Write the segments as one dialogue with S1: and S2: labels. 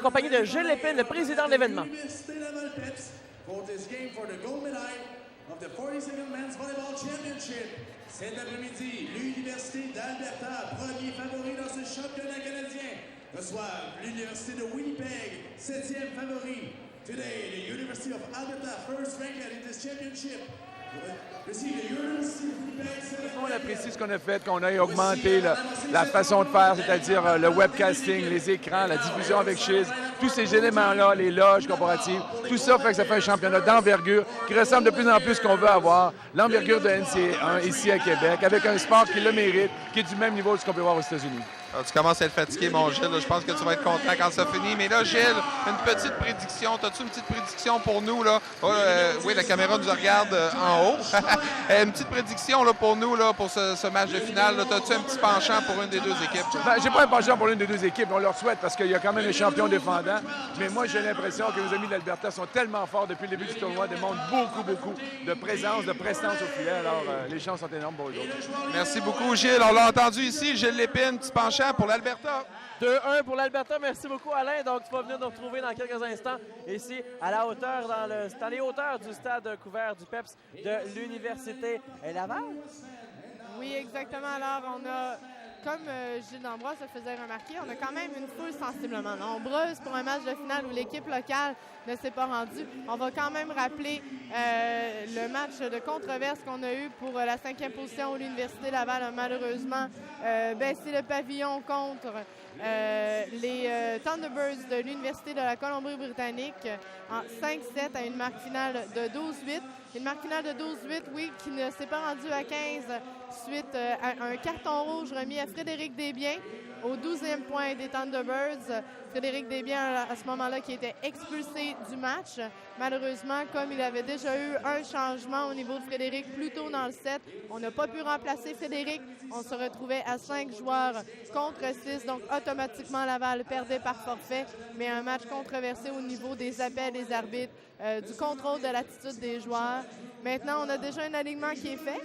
S1: Accompagné de Gilles Lépine, le président de l'événement.
S2: Cet après-midi, l'Université d'Alberta, premier favori dans ce championnat canadien, reçoit l'Université de Winnipeg, 7e favori. Today, the University of Alberta, first ranked in this championship.
S3: On apprécie ce qu'on a fait, qu'on ait augmenté la façon de faire, c'est-à-dire le webcasting, les écrans, la diffusion avec Chiz, tous ces éléments-là, les loges corporatives, tout ça fait que ça fait un championnat d'envergure qui ressemble de plus en plus à ce qu'on veut avoir, l'envergure de NCAA ici à Québec, avec un sport qui le mérite, qui est du même niveau de ce qu'on peut voir aux États-Unis.
S4: Alors, tu commences à être fatigué, mon Gilles. Je pense que tu vas être content quand ça finit. Mais là, Gilles, une petite prédiction. As-tu une petite prédiction pour nous? Là? Oui, la caméra nous regarde en haut. Une petite prédiction là, pour nous, là, pour ce match de finale. As-tu un petit penchant pour une des deux équipes?
S3: J'ai pas un penchant pour l'une des deux équipes. On leur souhaite parce qu'il y a quand même les champions défendants. Mais moi, j'ai l'impression que nos amis d'Alberta sont tellement forts depuis le début du tournoi, démontrent beaucoup de présence, de prestance au filet. Alors, les chances sont énormes pour eux autres.
S4: Merci beaucoup, Gilles. On l'a entendu ici. Gilles Lépine, petit penchant pour l'Alberta.
S1: 2-1 pour l'Alberta. Merci beaucoup, Alain. Donc, tu vas venir nous retrouver dans quelques instants ici à la hauteur, dans les hauteurs du stade couvert du PEPS de l'Université Laval.
S5: Oui, exactement. Alors, on a, comme Gilles D'Ambroise le faisait remarquer, on a quand même une foule sensiblement nombreuse pour un match de finale où l'équipe locale ne s'est pas rendue. On va quand même rappeler le match de controverse qu'on a eu pour la 5e position où l'Université Laval a malheureusement baissé le pavillon contre les Thunderbirds de l'Université de la Colombie-Britannique en 5-7 à une marque finale de 12-8. Une marque finale de 12-8, oui, qui ne s'est pas rendue à 15 suite à un carton rouge remis à Frédéric Desbiens au 12e point des Thunderbirds. Frédéric Desbiens, à ce moment-là, qui était expulsé du match. Malheureusement, comme il avait déjà eu un changement au niveau de Frédéric plus tôt dans le set, on n'a pas pu remplacer Frédéric. On se retrouvait à 5 joueurs contre 6, donc automatiquement Laval perdait par forfait, mais un match controversé au niveau des appels des arbitres, du contrôle de l'attitude des joueurs. Maintenant, on a déjà un alignement qui est fait.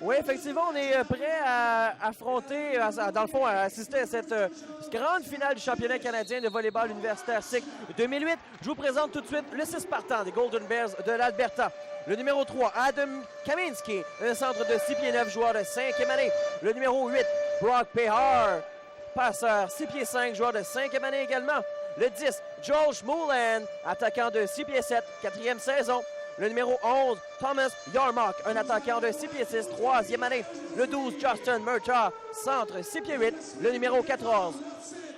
S1: Oui, effectivement, on est prêt à affronter, dans le fond, à assister à cette grande finale du championnat canadien de volleyball universitaire SIC 2008. Je vous présente tout de suite le 6 partant des Golden Bears de l'Alberta. Le numéro 3, Adam Kaminski, un centre de 6 pieds 9, joueur de 5e année. Le numéro 8, Brock Pehar, passeur 6 pieds 5, joueur de 5e année également. Le 10, Joel Schmoulan, attaquant de 6 pieds 7, 4e saison. Le numéro 11, Thomas Yarmock, un attaquant de 6 pieds 6, 3e année. Le 12, Justin Murtaugh, centre 6 pieds 8. Le numéro 14,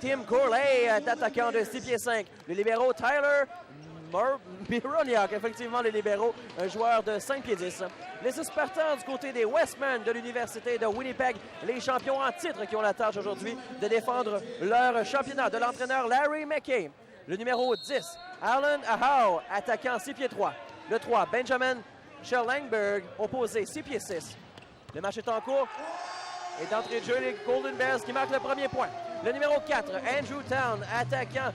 S1: Tim Corley, attaquant de 6 pieds 5. Le libéro Tyler Mironiak, effectivement les libéraux, un joueur de 5 pieds 10. Les 6 partants du côté des Westmen de l'Université de Winnipeg, les champions en titre qui ont la tâche aujourd'hui de défendre leur championnat, de l'entraîneur Larry McKay. Le numéro 10, Alan Aho, attaquant 6 pieds 3. Le 3, Benjamin Schellenberg, opposé 6 pieds 6. Le match est en cours. Et d'entrée de jeu, les Golden Bears qui marquent le premier point. Le numéro 4, Andrew Town, attaquant,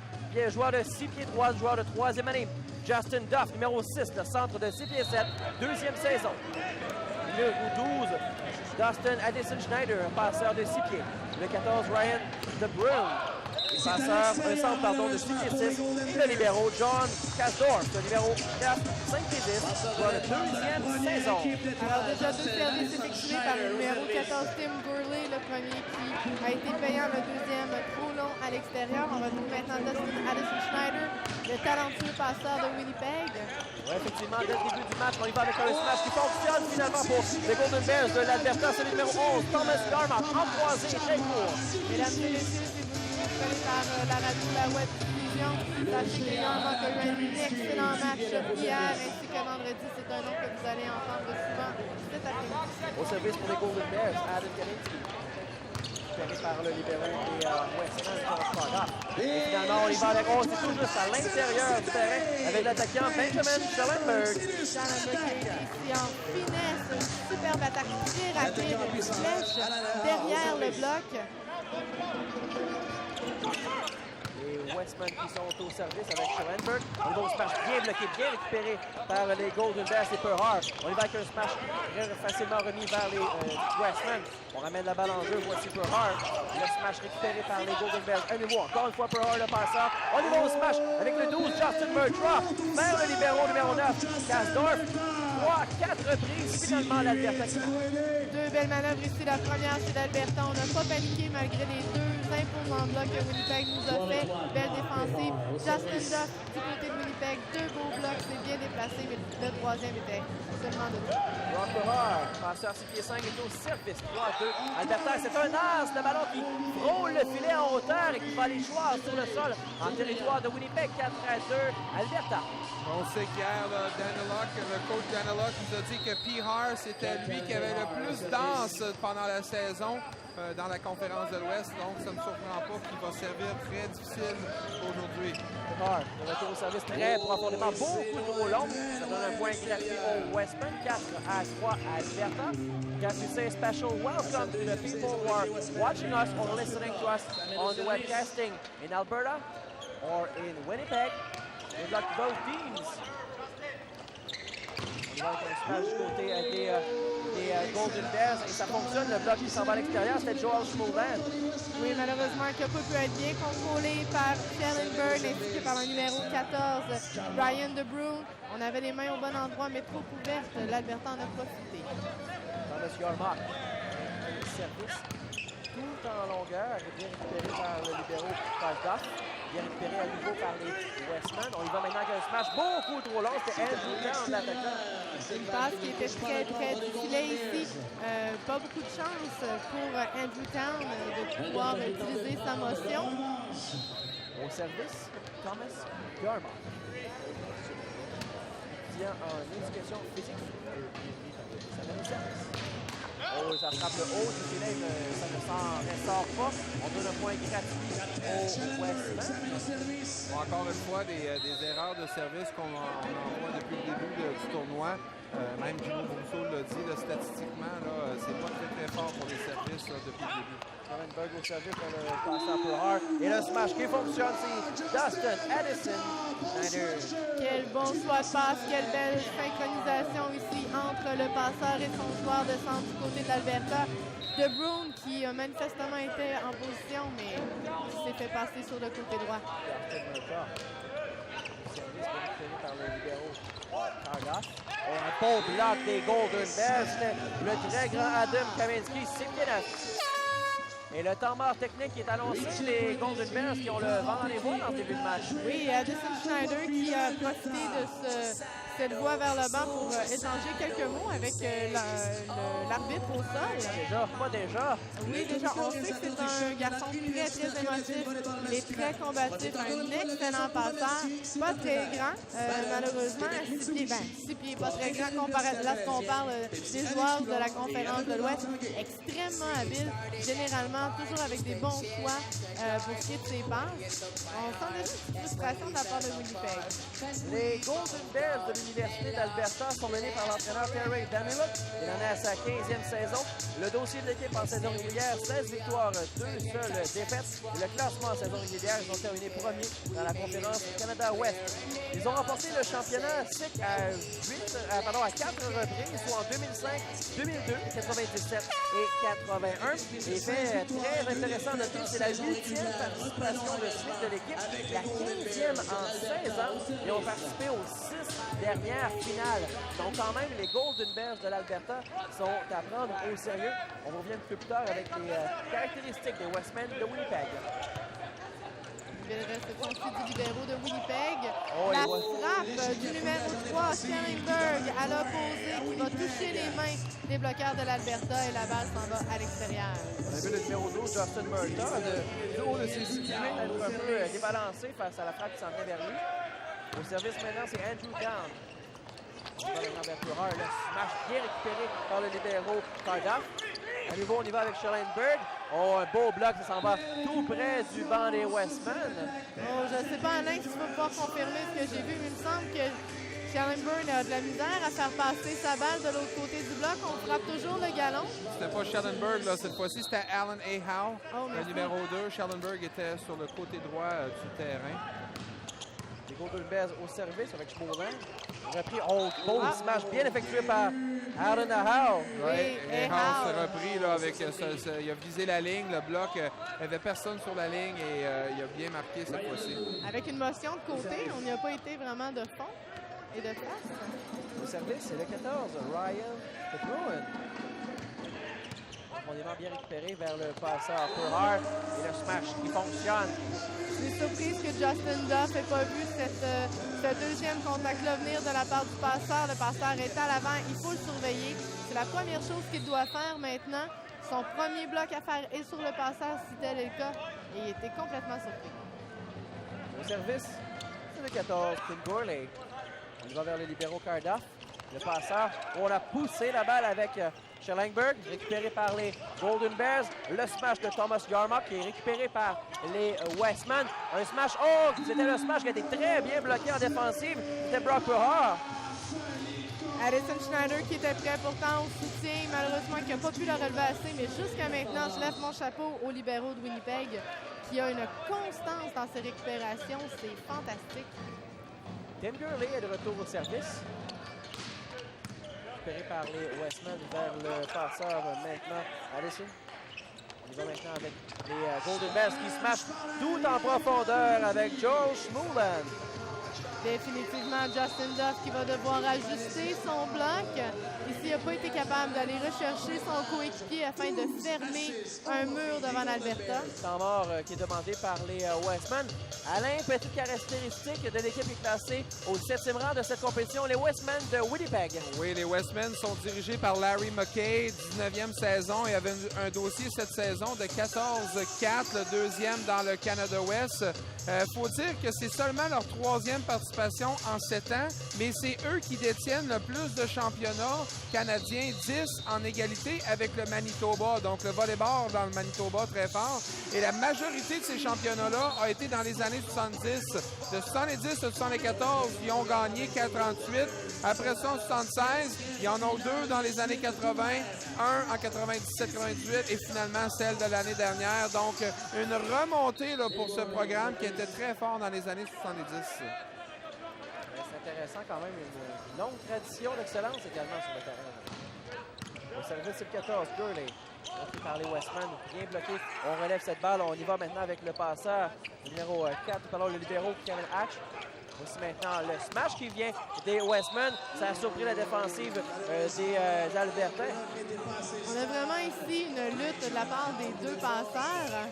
S1: joueur de 6 pieds 3, joueur de 3e année. Justin Duff, numéro 6, le centre de 6 pieds 7, 2e saison. Numéro 12, Dustin Addison Schneider, passeur de 6 pieds. Le 14, Ryan DeBrun, passeur, un centre de 6 pieds 6. Et le libéro, John Kasdorf, le numéro 4, 5 pieds 10, joueur de 2e saison.
S5: Alors déjà 2 services effectués par le numéro 14, Tim Gourley, le premier qui a été payant, le deuxième trop long à l'extérieur. On retrouve maintenant Dustin Addison Schneider, le talentueux passeur de Winnipeg.
S1: Oui, effectivement, dès le début du match, on y va avec un smash qui fonctionne finalement pour les Golden Bears de l'Alberta. C'est le numéro 11, Thomas Yarmock, en croisé, très court.
S5: Mesdames et messieurs, si vous nous connaissez par la radio, la web diffusion, sachez que Yarmock a eu un excellent match hier ainsi que vendredi. C'est un nom que vous allez entendre souvent cet après-midi.
S1: Au service pour les Golden Bears, Adam Kaminski, repéré par le libéral des Western John. Et finalement, on y va avec 11, c'est tout juste à l'intérieur du terrain avec l'attaquant Benjamin Schellenberg.
S5: Schellenberg ici en finesse, une superbe attaque très rapide, une flèche derrière le bloc.
S1: Les Westmen qui sont au service avec Schellenberg. Un beau smash bien bloqué, bien récupéré par les Golden Bears et Perhar. On y va avec un smash très facilement remis vers les Westmen. On ramène la balle en jeu. Voici Perhar. Le smash récupéré par les Golden Bears. Un nouveau, encore une fois Perhar le passeur. On y va au smash avec le 12, Justin Murtaugh vers le libéro numéro 9, Kasdorf. 3-4 reprises, finalement l'Alberta qui marque.
S5: Deux belles manœuvres ici. La première, c'est l'Alberta. On n'a pas paniqué malgré les deux imposants blocs que Winnipeg nous a fait. Belle défensive. Justin Duff du côté de Winnipeg. Deux beaux blocs. C'est bien déplacé, mais le troisième était seulement de deux.
S1: Brock Perhar, passeur 6 pieds 5 est au service. 3-2. Alberta, c'est un as, le ballon qui frôle le filet en hauteur et qui va aller choir sur le sol en territoire de Winnipeg. 4-2. Alberta.
S4: On sait qu'hier, le coach Daniluk nous a dit que Perhar, c'était lui qui avait le plus d'anse pendant la saison dans la conférence de l'Ouest. Donc, ça ne me surprend pas qu'il va servir très difficile aujourd'hui.
S1: Perhar, le retour au service très profondément, beaucoup trop long. Ça donne un point classique au Westman. 4-3 à Alberta. Can you say a special welcome to the people who are watching us or listening to us on the webcasting in Alberta or in Winnipeg? Good luck to both teams. On va avec un smash du côté des Golden Bears et ça fonctionne. Le bloc qui s'en va à l'extérieur, c'était Joel Schmoland.
S5: Oui, malheureusement, le coup peut être bien contrôlé par Schellenberg ainsi que par le numéro 14, Ryan DeBrun. On avait les mains au bon endroit, mais trop ouvertes. L'Alberta en a profité.
S1: Thomas Yarmark. Service tout en longueur, bien récupéré par le libéro Kaldoff. Bien récupéré à nouveau par les Westmen. On y va maintenant avec un smash beaucoup trop long. C'était Andrew Town, l'attaquant.
S5: C'est une passe qui était très difficile ici. Pas beaucoup de chance pour Andrew Town de pouvoir utiliser sa motion.
S1: Au service, Thomas Yarmark. Étudiant en éducation physique. Ça donne le service. Oh, ça frappe le haut du filet, ça ne ressort pas. On donne un point gratuit au Westman.
S4: Bon, encore une fois, des erreurs de service qu'on en voit depuis le début du tournoi. Même Jimmy Rousseau l'a dit, là, statistiquement, c'est pas très fort pour les services depuis le début.
S1: Schellenberg au service pour le passeur Perhar. Et le smash qui fonctionne, c'est Dustin Edison.
S5: Quel bon choix de passe, quelle belle synchronisation ici entre le passeur et son joueur de centre du côté de l'Alberta. DeBrun qui a manifestement été en position, mais s'est fait passer sur le côté droit.
S1: Service récupéré par le libéro Kaldoff. Et un beau bloc des Golden Bears. C'était le très grand Adam Kaminski, 6 pieds 9. Et le temps mort technique qui est annoncé, les Golden Bears qui ont le vent dans les voiles en début de match.
S5: Oui, Addison Schneider qui a profité de cette voie vers le bas pour échanger quelques mots avec l'arbitre au sol.
S1: Déjà, pas déjà.
S5: Oui, déjà, on sait que c'est un garçon très émotif. Il est très combatif, un excellent passeur. Pas très grand, malheureusement, 6 pieds, pas très grand comparé à ce qu'on parle des joueurs de la conférence de l'Ouest. Extrêmement habile, généralement toujours avec des bons choix pour ce qui est de ses passes. On sent déjà une frustration de la part de Winnipeg.
S1: Les Golden Bears de l'Université d'Alberta sont menés par l'entraîneur Terry Daniluk. Il en est à sa 15e saison. Le dossier de l'équipe en saison régulière, 16 victoires, 2 seules défaites. Et le classement en saison régulière, ils ont terminé premiers dans la conférence Canada-Ouest. Ils ont remporté le championnat SIC à 4 reprises, soit en 2005, 2002, 97 et 81. Et fait très intéressant de noter, c'est la 8e participation de suite de l'équipe, la 15e en 16 ans. Ils ont participé aux 6 dernières finales. Donc quand même, les Golden Bears de l'Alberta sont à prendre au sérieux. On revient un peu plus tard avec les caractéristiques des Westmen de Winnipeg.
S5: Belle réception du libéro de Winnipeg.
S1: Oh,
S5: la frappe du numéro 3, Schellenberg, à l'opposé, qui va toucher les mains des bloqueurs de l'Alberta et la balle s'en va à l'extérieur.
S1: On a vu le numéro 12, Justin Murtaugh, du haut de ses 6 pieds, être un peu débalancé face à la frappe qui s'en vient vers lui. Au service maintenant, c'est Andrew Down. On va maintenant vers Perhar, le smash bien récupéré par le libéro Kaldoff. À nouveau, on y va avec Schellenberg. Oh, un beau bloc, ça s'en va tout près du banc des Westmen.
S5: Oh, je ne sais pas, Alain, si tu vas pouvoir confirmer ce que j'ai vu, mais il me semble que Schellenberg a de la misère à faire passer sa balle de l'autre côté du bloc. On frappe toujours le galon.
S4: C'était pas Schellenberg, là, cette fois-ci, c'était Alan A. Howe, le numéro 2. Schellenberg était sur le côté droit du terrain.
S1: Les Golden Bears au service avec Schmollin. Repris, bon smash bien effectué par Aaron Howe.
S4: Oui, et Howe s'est repris là, avec il a visé la ligne, le bloc. Il n'y avait personne sur la ligne et il a bien marqué cette fois-ci.
S5: Avec une motion de côté, on n'y a pas été vraiment de fond et de face.
S1: Au service, c'est le 14, Ryan Petrouin. On est bien récupéré vers le passeur Perhart et le smash qui fonctionne.
S5: Je suis surprise que Justin Duff n'ait pas vu ce deuxième contact-là venir de la part du passeur. Le passeur est à l'avant, il faut le surveiller. C'est la première chose qu'il doit faire maintenant. Son premier bloc à faire est sur le passeur, si tel est le cas. Et il était complètement surpris.
S1: Au service, c'est le 14, Tim Gourley. On y va vers le libéro Cardoff. Le passeur, on a poussé la balle avec Schellenberg, récupéré par les Golden Bears. Le smash de Thomas Yarmouk qui est récupéré par les Westman. Un smash, c'était le smash qui a été très bien bloqué en défensive. C'était Brock Perhart.
S5: Addison Schneider qui était prêt pourtant au soutien, malheureusement qui n'a pas pu le relever assez, mais jusqu'à maintenant, je lève mon chapeau aux libéraux de Winnipeg qui a une constance dans ses récupérations, c'est fantastique.
S1: Tim Gourley est de retour au service. Récupéré par les Westmen vers le passeur maintenant. Addison. On y va maintenant avec les Golden Bears qui smashent tout en profondeur avec Joe Schmollin.
S5: Définitivement Justin Duff qui va devoir ajuster son bloc. Ici, il n'a pas été capable d'aller rechercher son coéquipier afin de fermer un mur devant l'Alberta.
S1: Temps mort qui est demandé par les Westmen. Alain, petite caractéristique de l'équipe est classée au 7e rang de cette compétition, les Westmen de Winnipeg.
S4: Oui, les Westmen sont dirigés par Larry McKay, 19e saison, et avait un dossier cette saison de 14-4, le deuxième dans le Canada West. Faut dire que c'est seulement leur 3e participation en 7 ans, mais c'est eux qui détiennent le plus de championnats canadiens, 10 en égalité avec le Manitoba. Donc le volleyball dans le Manitoba très fort. Et la majorité de ces championnats-là a été dans les années 70. De 70 à 74, ils ont gagné 4-38. Après ça, en 76, ils en ont 2 dans les années 80, un en 97-98 et finalement celle de l'année dernière. Donc une remontée là, pour ce programme qui était très fort dans les années 70.
S1: C'est intéressant quand même, une longue tradition d'excellence également sur le terrain. Au service, c'est le 14, Gourley. Bloqué par les Westmen, bien bloqué. On relève cette balle, on y va maintenant avec le passeur, le numéro 4, tout à l'heure le libéro, Kevin Hatch. Voici maintenant le smash qui vient des Westmen. Ça a surpris la défensive des Albertains.
S5: On a vraiment ici une lutte de la part des deux passeurs.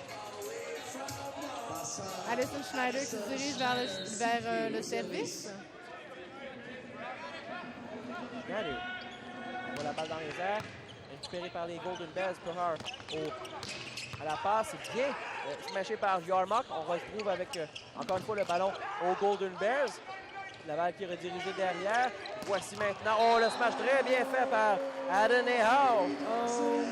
S5: Addison Schneider qui se dirige vers le service.
S1: Regardez. On voit la balle dans les airs. Récupérée par les Golden Bears. Perhart à la passe. C'est bien smashé par Yarmouk. On retrouve avec, encore une fois, le ballon aux Golden Bears. La balle qui est redirigée derrière. Voici maintenant. Le smash très bien fait par Aaron Howe.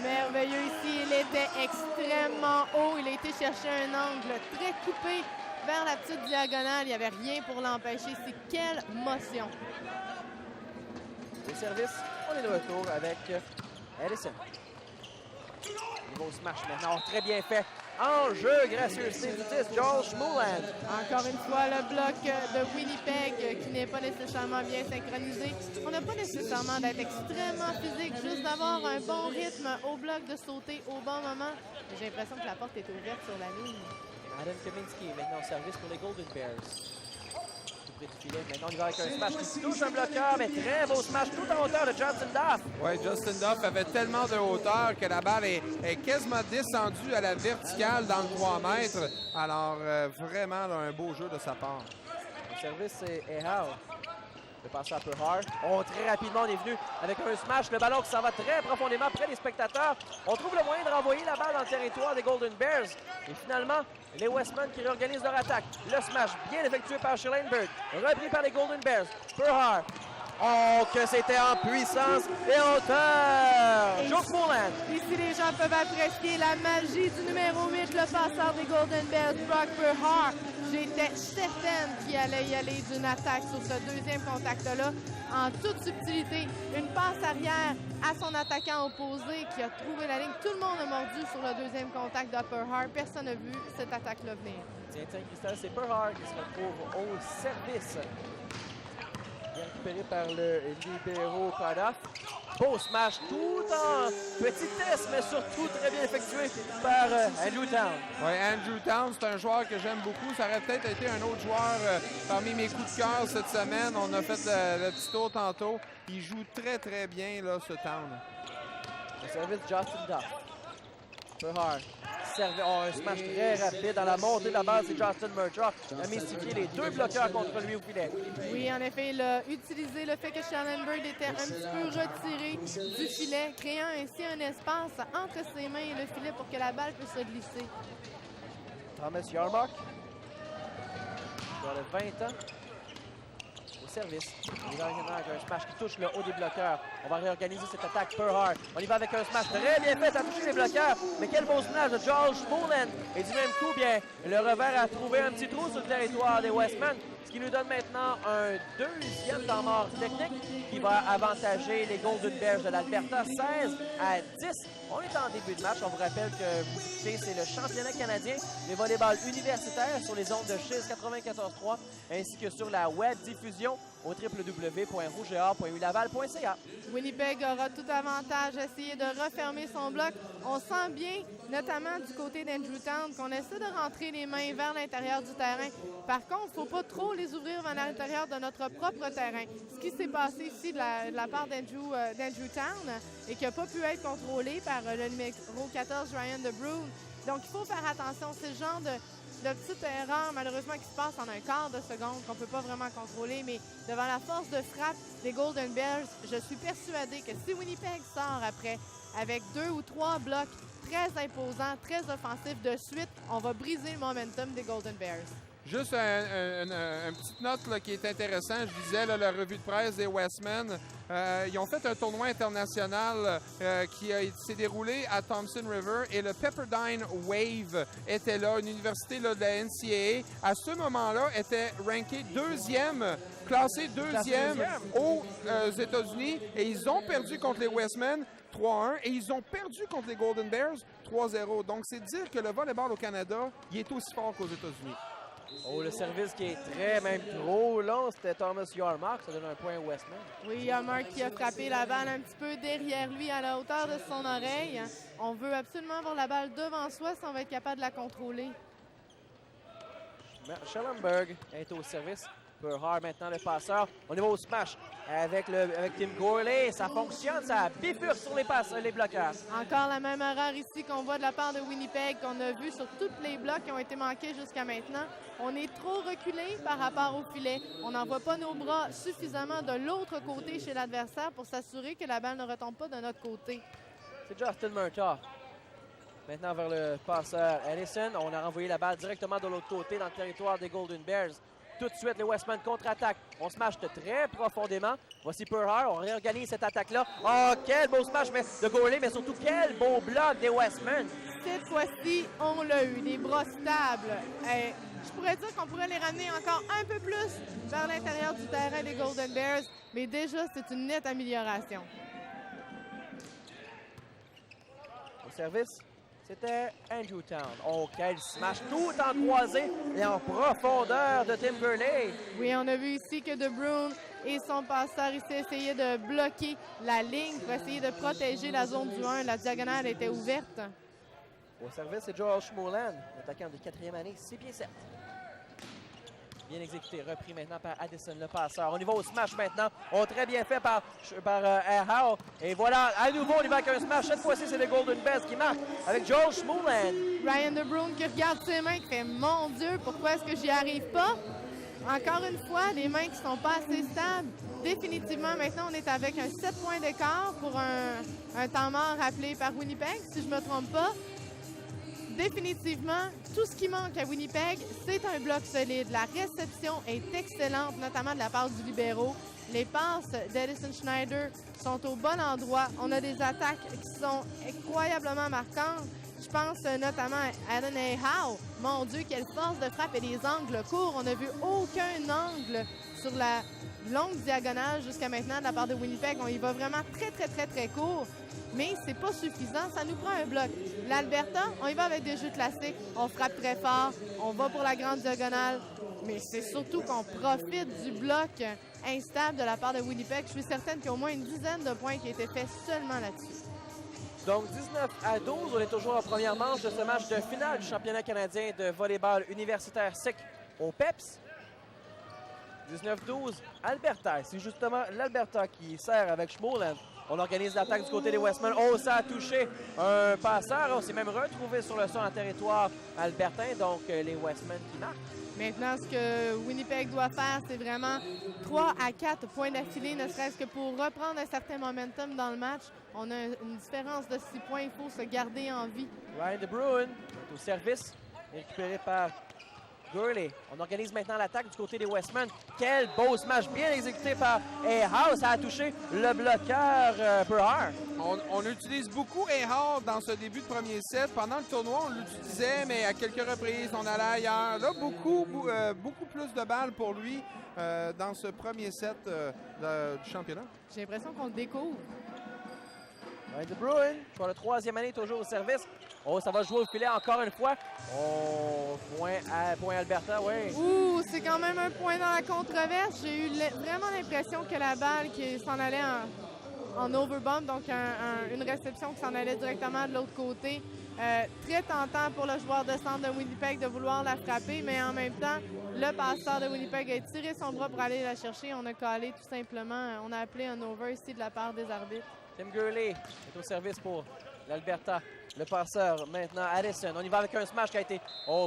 S5: Merveilleux ici. Il était extrêmement haut. Il a été chercher un angle très coupé vers la petite diagonale. Il n'y avait rien pour l'empêcher. C'est quelle motion.
S1: Au service, on est de retour avec Addison. Nouveau smash maintenant. Très bien fait. En jeu, gracieuseté du 10, Joel Schmollin.
S5: Encore une fois, le bloc de Winnipeg qui n'est pas nécessairement bien synchronisé. On n'a pas nécessairement d'être extrêmement physique, juste d'avoir un bon rythme au bloc, de sauter au bon moment. J'ai l'impression que la porte est ouverte sur la ligne.
S1: Adam Kaminski est maintenant au service pour les Golden Bears. Tout près du filet. Maintenant, on y va avec un smash qui touche un bloqueur, mais très beau smash tout en hauteur de Justin Duff.
S4: Oui, Justin Duff avait tellement de hauteur que la balle est quasiment descendue à la verticale dans le 3 mètres. Alors, vraiment, là, un beau jeu de sa part.
S1: Au service, c'est Howe. Le passeur à Perhart. Très rapidement, on est venu avec un smash. Le ballon qui s'en va très profondément près des spectateurs. On trouve le moyen de renvoyer la balle dans le territoire des Golden Bears. Et finalement, les Westmen qui réorganisent leur attaque. Le smash bien effectué par Schellenberg. Repris par les Golden Bears. Perhart. Que c'était en puissance et hauteur. Joe Schmollin.
S5: Ici, les gens peuvent apprécier la magie du numéro 8, le passeur des Golden Bears, Brock Perhart. J'étais certaine qu'il allait y aller d'une attaque sur ce deuxième contact-là en toute subtilité. Une passe arrière à son attaquant opposé qui a trouvé la ligne. Tout le monde a mordu sur le deuxième contact d'Upper Hard. Personne n'a vu cette attaque-là venir.
S1: Tiens, Christelle, c'est Upper Hard qui se retrouve au service. Bien récupéré par le libéro Paddock. Beau smash tout en petitesse, mais surtout très bien effectué par Andrew Town.
S4: Oui, Andrew Town, c'est un joueur que j'aime beaucoup. Ça aurait peut-être été un autre joueur parmi mes coups de cœur cette semaine. On a fait le petit tour tantôt. Il joue très, très bien, là, ce Town.
S1: Le service Justin Duff. Upper Hard. Un smash très rapide dans la montée de la base, c'est Justin Murtaugh. Il a mis sur pied les deux bloqueurs contre lui au filet.
S5: Oui, en effet, il a utilisé le fait que Schellenberg était un petit peu retiré du filet, créant ainsi un espace entre ses mains et le filet pour que la balle puisse se glisser.
S1: Thomas Yarmark, dans le 20 ans, au service. Il avec un smash qui touche le haut des bloqueurs. On va réorganiser cette attaque Upper Hard. On y va avec un smash très bien fait à toucher les bloqueurs. Mais quel beau smash de Josh Mullen. Et du même coup, bien, le revers a trouvé un petit trou sur le territoire des Westmen. Ce qui nous donne maintenant un deuxième temps mort technique qui va avantager les Golden Bears de l'Alberta 16 à 10. On est en début de match. On vous rappelle que c'est le championnat canadien des volleyball universitaires sur les ondes de Chiz 94.3 ainsi que sur la web diffusion au www.rougeor.ulaval.ca.
S5: Winnipeg aura tout avantage à essayer de refermer son bloc. On sent bien, notamment du côté d'Andrew Town, qu'on essaie de rentrer les mains vers l'intérieur du terrain. Par contre, il ne faut pas trop les ouvrir vers l'intérieur de notre propre terrain. Ce qui s'est passé ici de la part d'Andrew Town et qui n'a pas pu être contrôlé par le numéro 14, Ryan DeBrun. Donc, il faut faire attention. C'est le genre de petites erreurs, malheureusement, qui se passent en un quart de seconde qu'on ne peut pas vraiment contrôler. Mais devant la force de frappe des Golden Bears, je suis persuadée que si Winnipeg sort après avec 2 ou 3 blocs très imposants, très offensifs de suite, on va briser le momentum des Golden Bears.
S4: Juste une petite note là, qui est intéressante. Je disais là, la revue de presse des Westmen. Ils ont fait un tournoi international qui s'est déroulé à Thompson River et le Pepperdine Wave était là, une université là, de la NCAA. À ce moment-là, était ranké classé deuxième aux États-Unis et ils ont perdu contre les Westmen 3-1 et ils ont perdu contre les Golden Bears 3-0. Donc, c'est dire que le volleyball au Canada, il est aussi fort qu'aux États-Unis.
S1: Oh, le service qui est très, même trop long, c'était Thomas Yarmark. Ça donne un point au Westman.
S5: Oui, Yarmark qui a frappé la balle un petit peu derrière lui, à la hauteur de son oreille. On veut absolument avoir la balle devant soi si on va être capable de la contrôler.
S1: Schellenberg est au service. Upper Hard maintenant, le passeur. On y va au smash avec Tim Gourley. Ça fonctionne, ça bifurque sur les bloqueurs.
S5: Encore la même erreur ici qu'on voit de la part de Winnipeg, qu'on a vu sur tous les blocs qui ont été manqués jusqu'à maintenant. On est trop reculé par rapport au filet. On n'envoie pas nos bras suffisamment de l'autre côté chez l'adversaire pour s'assurer que la balle ne retombe pas de notre côté.
S1: C'est Justin Murtaugh. Maintenant vers le passeur Ellison. On a renvoyé la balle directement de l'autre côté dans le territoire des Golden Bears. Tout de suite, les Westmen contre-attaquent. On smash très profondément. Voici Upper Hard. On réorganise cette attaque-là. Oh, quel beau smash de Gourley, mais surtout quel beau bloc des Westmen.
S5: Cette fois-ci, on l'a eu. Des bras stables. Je pourrais dire qu'on pourrait les ramener encore un peu plus vers l'intérieur du terrain des Golden Bears. Mais déjà, c'est une nette amélioration.
S1: Au service, c'était Andrew Town. Oh, quel smash tout en croisé et en profondeur de Tim Gourley.
S5: Oui, on a vu ici que DeBrun et son passeur ici essayaient de bloquer la ligne pour essayer de protéger la zone du 1. La diagonale était ouverte.
S1: Au service, c'est Joel Schmolan, attaquant de 4e année, 6 pieds 7. Bien exécuté, repris maintenant par Addison, le passeur. On y va au smash maintenant. On très bien fait par Howe. Et voilà, à nouveau, on y va avec un smash. Cette fois-ci, c'est les Golden Bears qui marquent avec Joel Schmolan.
S5: Ryan DeBrun qui regarde ses mains, qui fait « Mon Dieu, pourquoi est-ce que j'y arrive pas? » Encore une fois, les mains qui sont pas assez stables. Définitivement, maintenant, on est avec un 7 points d'écart pour un temps mort appelé par Winnipeg, si je me trompe pas. Définitivement, tout ce qui manque à Winnipeg, c'est un bloc solide. La réception est excellente, notamment de la part du libéro. Les passes d'Ellison Schneider sont au bon endroit. On a des attaques qui sont incroyablement marquantes. Je pense notamment à Alan Howe. Mon Dieu, quelle force de frappe et des angles courts. On n'a vu aucun angle sur la longue diagonale jusqu'à maintenant de la part de Winnipeg. On y va vraiment très court. Mais c'est pas suffisant. Ça nous prend un bloc. L'Alberta, on y va avec des jeux classiques. On frappe très fort. On va pour la grande diagonale. Mais c'est surtout qu'on profite du bloc instable de la part de Winnipeg. Je suis certaine qu'il y a au moins une dizaine de points qui ont été faits seulement là-dessus.
S1: Donc 19-12, on est toujours en première manche de ce match de finale du championnat canadien de volleyball universitaire SIC au PEPS. 19-12, Alberta. C'est justement l'Alberta qui sert avec Schmoland. On organise l'attaque du côté des Westmen. Oh, ça a touché un passeur. On s'est même retrouvé sur le sol en territoire albertain. Donc, les Westmen qui marquent.
S5: Maintenant, ce que Winnipeg doit faire, c'est vraiment 3 à 4 points d'affilée, ne serait-ce que pour reprendre un certain momentum dans le match. On a une différence de 6 points. Il faut se garder en vie.
S1: Ryan De Bruin est au service, récupéré par Gurley. On organise maintenant l'attaque du côté des Westmen. Quel beau smash bien exécuté par House. Ça a touché le bloqueur Burhar.
S4: On utilise beaucoup Ahar dans ce début de premier set. Pendant le tournoi, on l'utilisait, mais à quelques reprises, on allait ailleurs. Là, beaucoup plus de balles pour lui dans ce premier set du championnat.
S5: J'ai l'impression qu'on le découvre.
S1: Ryan De Bruin, pour la troisième année, toujours au service. Oh, ça va jouer au filet encore une fois. Oh, point Alberta, oui.
S5: Ouh, c'est quand même un point dans la controverse. J'ai eu vraiment l'impression que la balle qui s'en allait en overbump, donc une réception qui s'en allait directement de l'autre côté. Très tentant pour le joueur de centre de Winnipeg de vouloir la frapper, mais en même temps, le passeur de Winnipeg a tiré son bras pour aller la chercher. On a collé tout simplement. On a appelé un over ici de la part des arbitres.
S1: Tim Gurley est au service pour l'Alberta. Le passeur maintenant, Addison. On y va avec un smash qui a été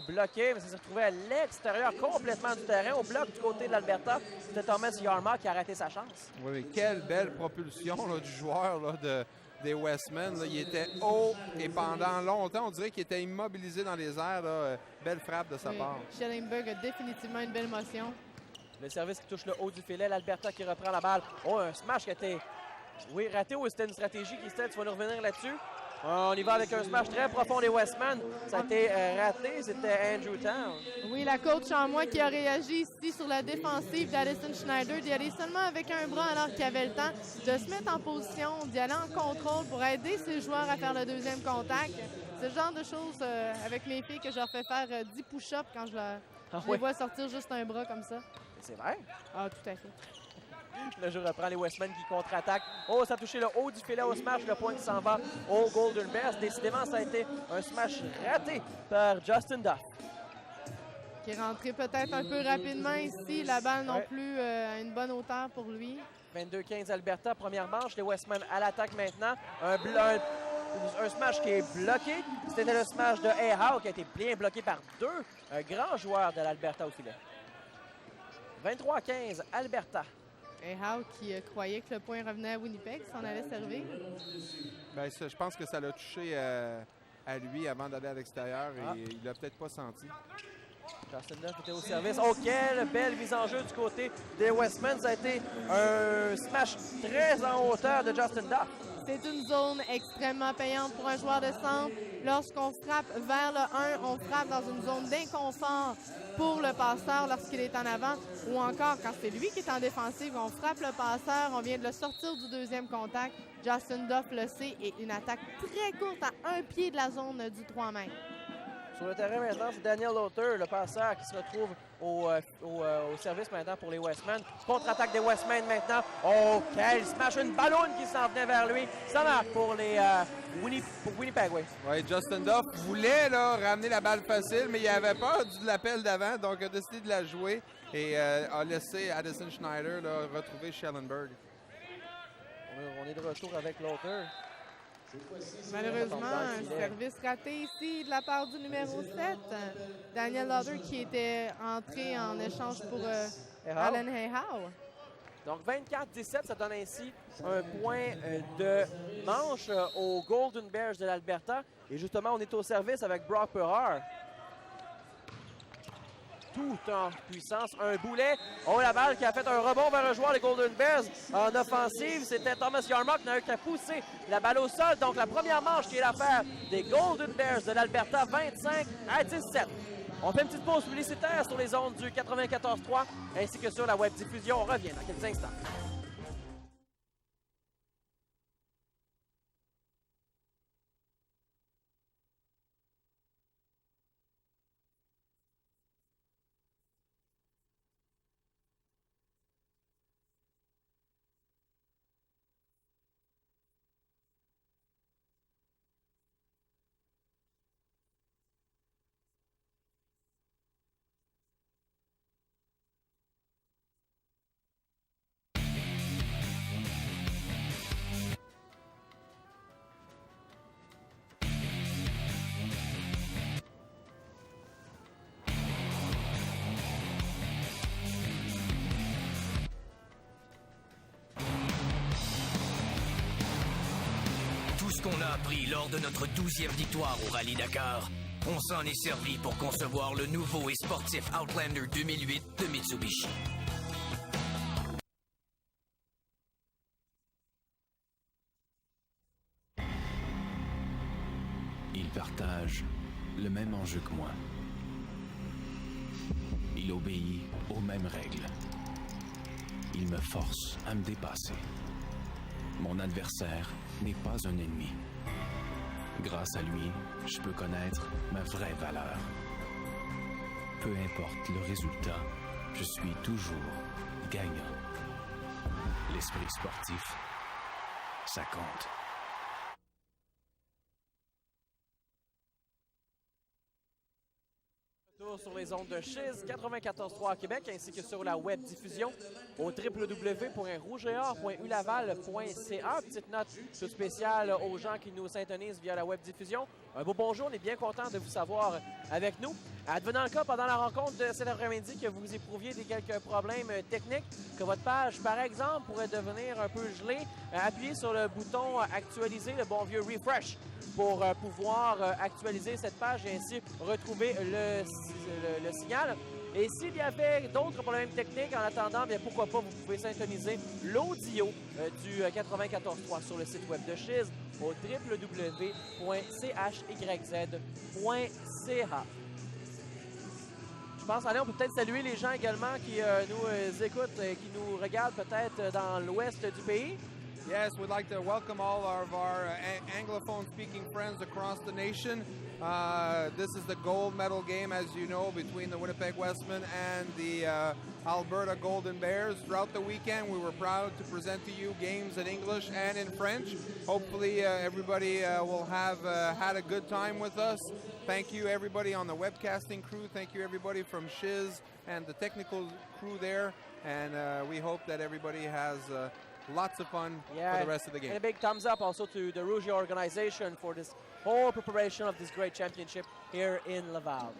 S1: bloqué, mais ça s'est retrouvé à l'extérieur complètement du terrain. Au bloc du côté de l'Alberta, c'était Thomas Yarmouth qui a raté sa chance.
S4: Oui, mais quelle belle propulsion là, du joueur là, des Westmen. Là. Il était haut et pendant longtemps, on dirait qu'il était immobilisé dans les airs. Là. Belle frappe de sa part.
S5: Schellenberg a définitivement une belle motion.
S1: Le service qui touche le haut du filet. L'Alberta qui reprend la balle. Oh, un smash qui a été raté ou c'était une stratégie qui était. Tu vas nous revenir là-dessus. On y va avec un smash très profond des Westmen. Ça a été raté, c'était Andrew Town.
S5: Oui, la coach en moi qui a réagi ici sur la défensive d'Addison Schneider, d'y aller seulement avec un bras alors qu'il avait le temps de se mettre en position, d'y aller en contrôle pour aider ses joueurs à faire le deuxième contact. C'est le genre de choses avec mes filles que je leur fais faire 10 push-ups quand je les vois sortir juste un bras comme ça.
S1: C'est vrai?
S5: Ah, tout à fait.
S1: Le jeu reprend les Westmen qui contre-attaquent. Oh, ça a touché le haut du filet au smash. Le point qui s'en va au Golden Bears. Décidément, ça a été un smash raté par Justin Duff.
S5: Qui est rentré peut-être un peu rapidement ici. La balle non plus à une bonne hauteur pour lui.
S1: 22-15 Alberta, première manche. Les Westmen à l'attaque maintenant. Un smash qui est bloqué. C'était le smash de Ahau qui a été bien bloqué par deux grands joueurs de l'Alberta au filet. 23-15 Alberta.
S5: Ahau qui croyait que le point revenait à Winnipeg, s'en allait servir.
S4: Bien, je pense que ça l'a touché à lui avant d'aller à l'extérieur et il l'a peut-être pas senti.
S1: Justin Duff était au service. Oh, quelle belle mise en jeu du côté des Westmen. Ça a été un smash très en hauteur de Justin Duff.
S5: C'est une zone extrêmement payante pour un joueur de centre. Lorsqu'on frappe vers le 1, on frappe dans une zone d'inconfort pour le passeur lorsqu'il est en avant. Ou encore, quand c'est lui qui est en défensive, on frappe le passeur, on vient de le sortir du deuxième contact. Justin Duff le sait et une attaque très courte à un pied de la zone du 3 mètres.
S1: Sur le terrain maintenant, c'est Daniel Lauter, le passeur, qui se retrouve au service maintenant pour les Westmen. Contre-attaque des Westmen maintenant. Oh, quel smash! Une ballonne qui s'en venait vers lui. Ça marque pour les pour Winnipeg, oui.
S4: Oui, Justin Duff voulait là, ramener la balle facile, mais il avait peur de l'appel d'avant, donc a décidé de la jouer et a laissé Addison Schneider là, retrouver Schellenberg.
S1: On est de retour avec Lauter.
S5: Malheureusement, un service raté ici de la part du numéro 7. Daniel Lauter qui était entré en échange pour Alan Ahau.
S1: Donc 24-17, ça donne ainsi un point de manche aux Golden Bears de l'Alberta. Et justement, on est au service avec Brock Perhar. tout en puissance. Un boulet. Oh, la balle qui a fait un rebond vers un joueur des Golden Bears en offensive. C'était Thomas Yarmouk qui a poussé la balle au sol. Donc, la première manche qui est l'affaire des Golden Bears de l'Alberta, 25-17. On fait une petite pause publicitaire sur les ondes du 94.3 ainsi que sur la web diffusion. On revient dans quelques instants.
S6: Tout ce qu'on a appris lors de notre 12e victoire au Rallye Dakar, on s'en est servi pour concevoir le nouveau et sportif Outlander 2008 de Mitsubishi.
S7: Il partage le même enjeu que moi. Il obéit aux mêmes règles. Il me force à me dépasser. Mon adversaire n'est pas un ennemi. Grâce à lui, je peux connaître ma vraie valeur. Peu importe le résultat, je suis toujours gagnant. L'esprit sportif, ça compte.
S1: Sur les ondes de Chiz 94.3 à Québec ainsi que sur la web diffusion au www.rougeor.ulaval.ca. Petite note toute spéciale aux gens qui nous syntonisent via la web diffusion. Un beau bonjour, on est bien content de vous savoir avec nous. Advenant le cas pendant la rencontre de cet après-midi que vous éprouviez quelques problèmes techniques, que votre page par exemple pourrait devenir un peu gelée, appuyez sur le bouton actualiser, le bon vieux refresh, pour pouvoir actualiser cette page et ainsi retrouver le signal. Et s'il y avait d'autres problèmes techniques en attendant, bien pourquoi pas, vous pouvez syntoniser l'audio du 94.3 sur le site web de Chiz au www.chyz.ca. Je pense, allez, on peut peut-être saluer les gens également qui nous écoutent et qui nous regardent peut-être dans l'ouest du pays.
S4: Yes, we'd like to welcome all of our Anglophone-speaking friends across the nation. This is the gold medal game, as you know, between the Winnipeg Westmen and the Alberta Golden Bears. Throughout the weekend, we were proud to present to you games in English and in French. Hopefully, everybody will have had a good time with us. Thank you, everybody on the webcasting crew. Thank you, everybody from Chiz and the technical crew there. And we hope that everybody has lots of fun for the rest of the game.
S1: And a big thumbs up also to the Rouge organization for this whole preparation of this great championship here in Laval.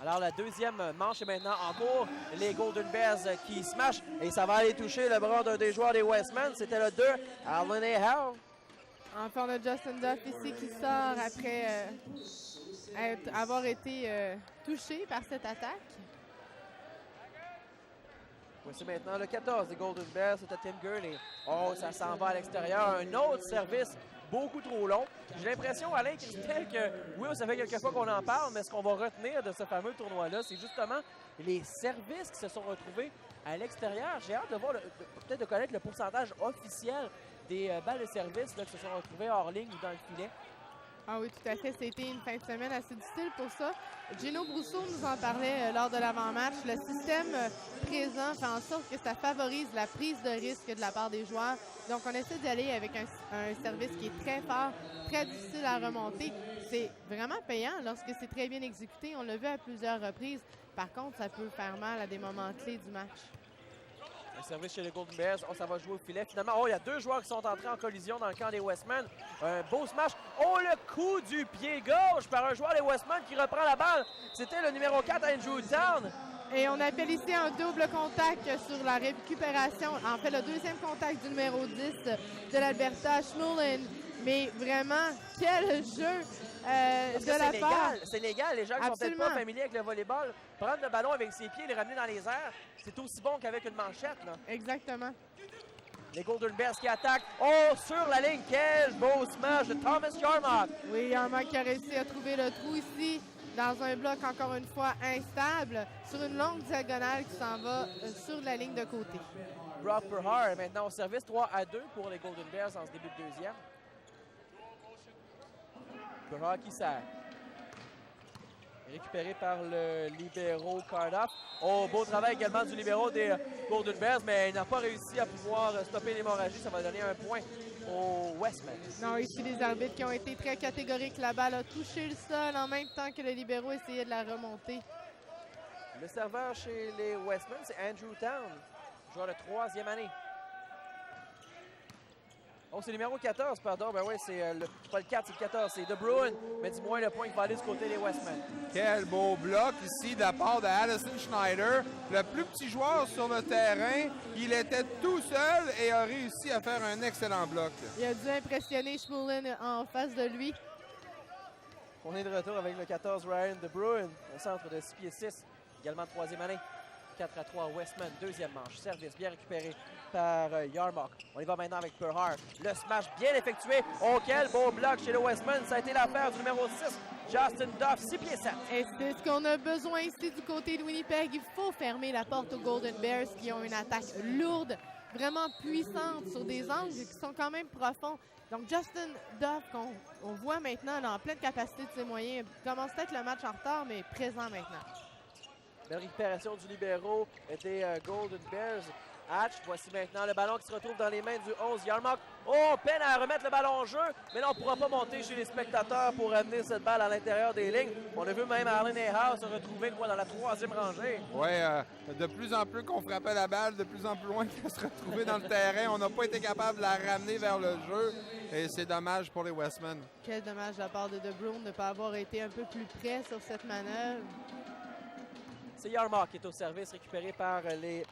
S1: Alors, la deuxième manche est maintenant en cours. Les Golden Bears qui smashent et ça va aller toucher le bras d'un des joueurs des Westmen. C'était le 2, Alan Howe.
S5: Enfin, on a Justin Duff ici qui sort après avoir été touché par cette attaque.
S1: Voici maintenant le 14 des Golden Bears, c'était Tim Gurney. Oh, ça s'en va à l'extérieur. Un autre service beaucoup trop long. J'ai l'impression, Alain Christel, que oui, ça fait quelques fois qu'on en parle, mais ce qu'on va retenir de ce fameux tournoi-là, c'est justement les services qui se sont retrouvés à l'extérieur. J'ai hâte de voir, peut-être de connaître le pourcentage officiel des balles de service là, qui se sont retrouvées hors ligne ou dans le filet.
S5: Ah oui, tout à fait. C'était une fin de semaine assez difficile pour ça. Gino Brousseau nous en parlait lors de l'avant-match. Le système présent fait en sorte que ça favorise la prise de risque de la part des joueurs. Donc, on essaie d'y aller avec un service qui est très fort, très difficile à remonter. C'est vraiment payant lorsque c'est très bien exécuté. On l'a vu à plusieurs reprises. Par contre, ça peut faire mal à des moments clés du match.
S1: Un service chez les Golden Bears. Oh, ça va jouer au filet. Finalement, oh, il y a deux joueurs qui sont entrés en collision dans le camp des Westmen. Un beau smash. Oh, le coup du pied gauche par un joueur des Westmen qui reprend la balle. C'était le numéro 4, Andrew Town.
S5: Et on appelle ici un double contact sur la récupération. En fait, le deuxième contact du numéro 10 de l'Alberta, Schmulin, Mais vraiment, quel jeu
S1: Parce que
S5: de la
S1: c'est
S5: part.
S1: légal. C'est légal. Les gens qui sont peut-être
S5: Absolument.
S1: pas familiers avec le volleyball, prendre le ballon avec ses pieds et le ramener dans les airs, c'est aussi bon qu'avec une manchette. Là.
S5: Exactement.
S1: Les Golden Bears qui attaquent. Oh, sur la ligne, quel beau smash de Thomas Yarmouth.
S5: Oui, Yarmouth qui a réussi à trouver le trou ici dans un bloc encore une fois instable sur une longue diagonale qui s'en va sur la ligne de côté.
S1: Brock Perhar est maintenant au service 3-2 pour les Golden Bears en ce début de deuxième. Perhar qui sert. Récupéré par le libéro Cardoff. Oh, beau travail également du libéro des Golden Bears, mais il n'a pas réussi à pouvoir stopper l'hémorragie. Ça va donner un point au Westman.
S5: Non, ici, les arbitres qui ont été très catégoriques. La balle a touché le sol en même temps que le libéro essayait de la remonter.
S1: Le serveur chez les Westman, c'est Andrew Town, joueur de 3e année. Oh, c'est le numéro 14, pardon. Ben oui, c'est pas le 4, c'est le 14. C'est De Bruyne. Mais dis-moi le point qui va aller du côté des Westmen.
S4: Quel beau bloc ici de la part de Addison Schneider. Le plus petit joueur sur le terrain. Il était tout seul et a réussi à faire un excellent bloc.
S5: Il a dû impressionner Schmulin en face de lui.
S1: On est de retour avec le 14, Ryan De Bruyne, au centre de 6 pieds 6, également 3e année. 4-3 Westman, deuxième manche. Service bien récupéré par Yarmouth. On y va maintenant avec Perhar. Le smash bien effectué. Oh, quel beau bloc chez le Westman. Ça a été l'affaire du numéro 6, Justin Duff, 6 pieds 7.
S5: Et c'est ce qu'on a besoin ici du côté de Winnipeg. Il faut fermer la porte aux Golden Bears qui ont une attaque lourde, vraiment puissante sur des angles qui sont quand même profonds. Donc Justin Duff, qu'on voit maintenant là, en pleine capacité de ses moyens, commence peut-être le match en retard, mais présent maintenant.
S1: Belle récupération du libéro des Golden Bears. Hatch, voici maintenant le ballon qui se retrouve dans les mains du 11, Yarmouth. Oh, peine à remettre le ballon en jeu, mais là, on ne pourra pas monter chez les spectateurs pour amener cette balle à l'intérieur des lignes. On a vu même Arlen Howe se retrouver dans la 3e rangée.
S4: Oui, de plus en plus qu'on frappait la balle, de plus en plus loin qu'elle se retrouvait dans le terrain. On n'a pas été capable de la ramener vers le jeu et c'est dommage pour les Westmen.
S5: Quel dommage de la part de Bruyne de ne pas avoir été un peu plus près sur cette manœuvre.
S1: C'est Yarmouth qui est au service, récupéré par les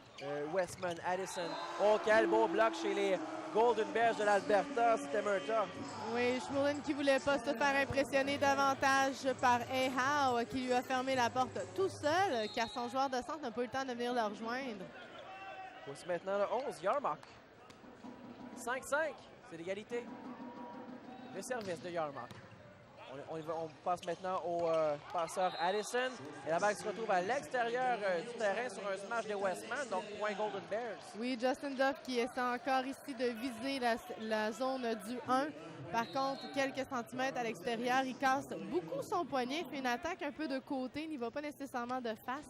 S1: Westman. Addison. Oh, quel beau bloc chez les Golden Bears de l'Alberta. C'était Murtaugh.
S5: Oui, Schmulin qui ne voulait pas se faire impressionner davantage par Howe qui lui a fermé la porte tout seul car son joueur de centre n'a pas eu le temps de venir le rejoindre.
S1: Voici maintenant le 11, Yarmouth. 5-5, c'est l'égalité. Le service de Yarmouth. On passe maintenant au passeur Addison. Et la balle se retrouve à l'extérieur du terrain sur un smash des Westman, donc point Golden Bears.
S5: Oui, Justin Duff qui essaie encore ici de viser la zone du 1. Par contre, quelques centimètres à l'extérieur, il casse beaucoup son poignet, fait une attaque un peu de côté, il n'y va pas nécessairement de face.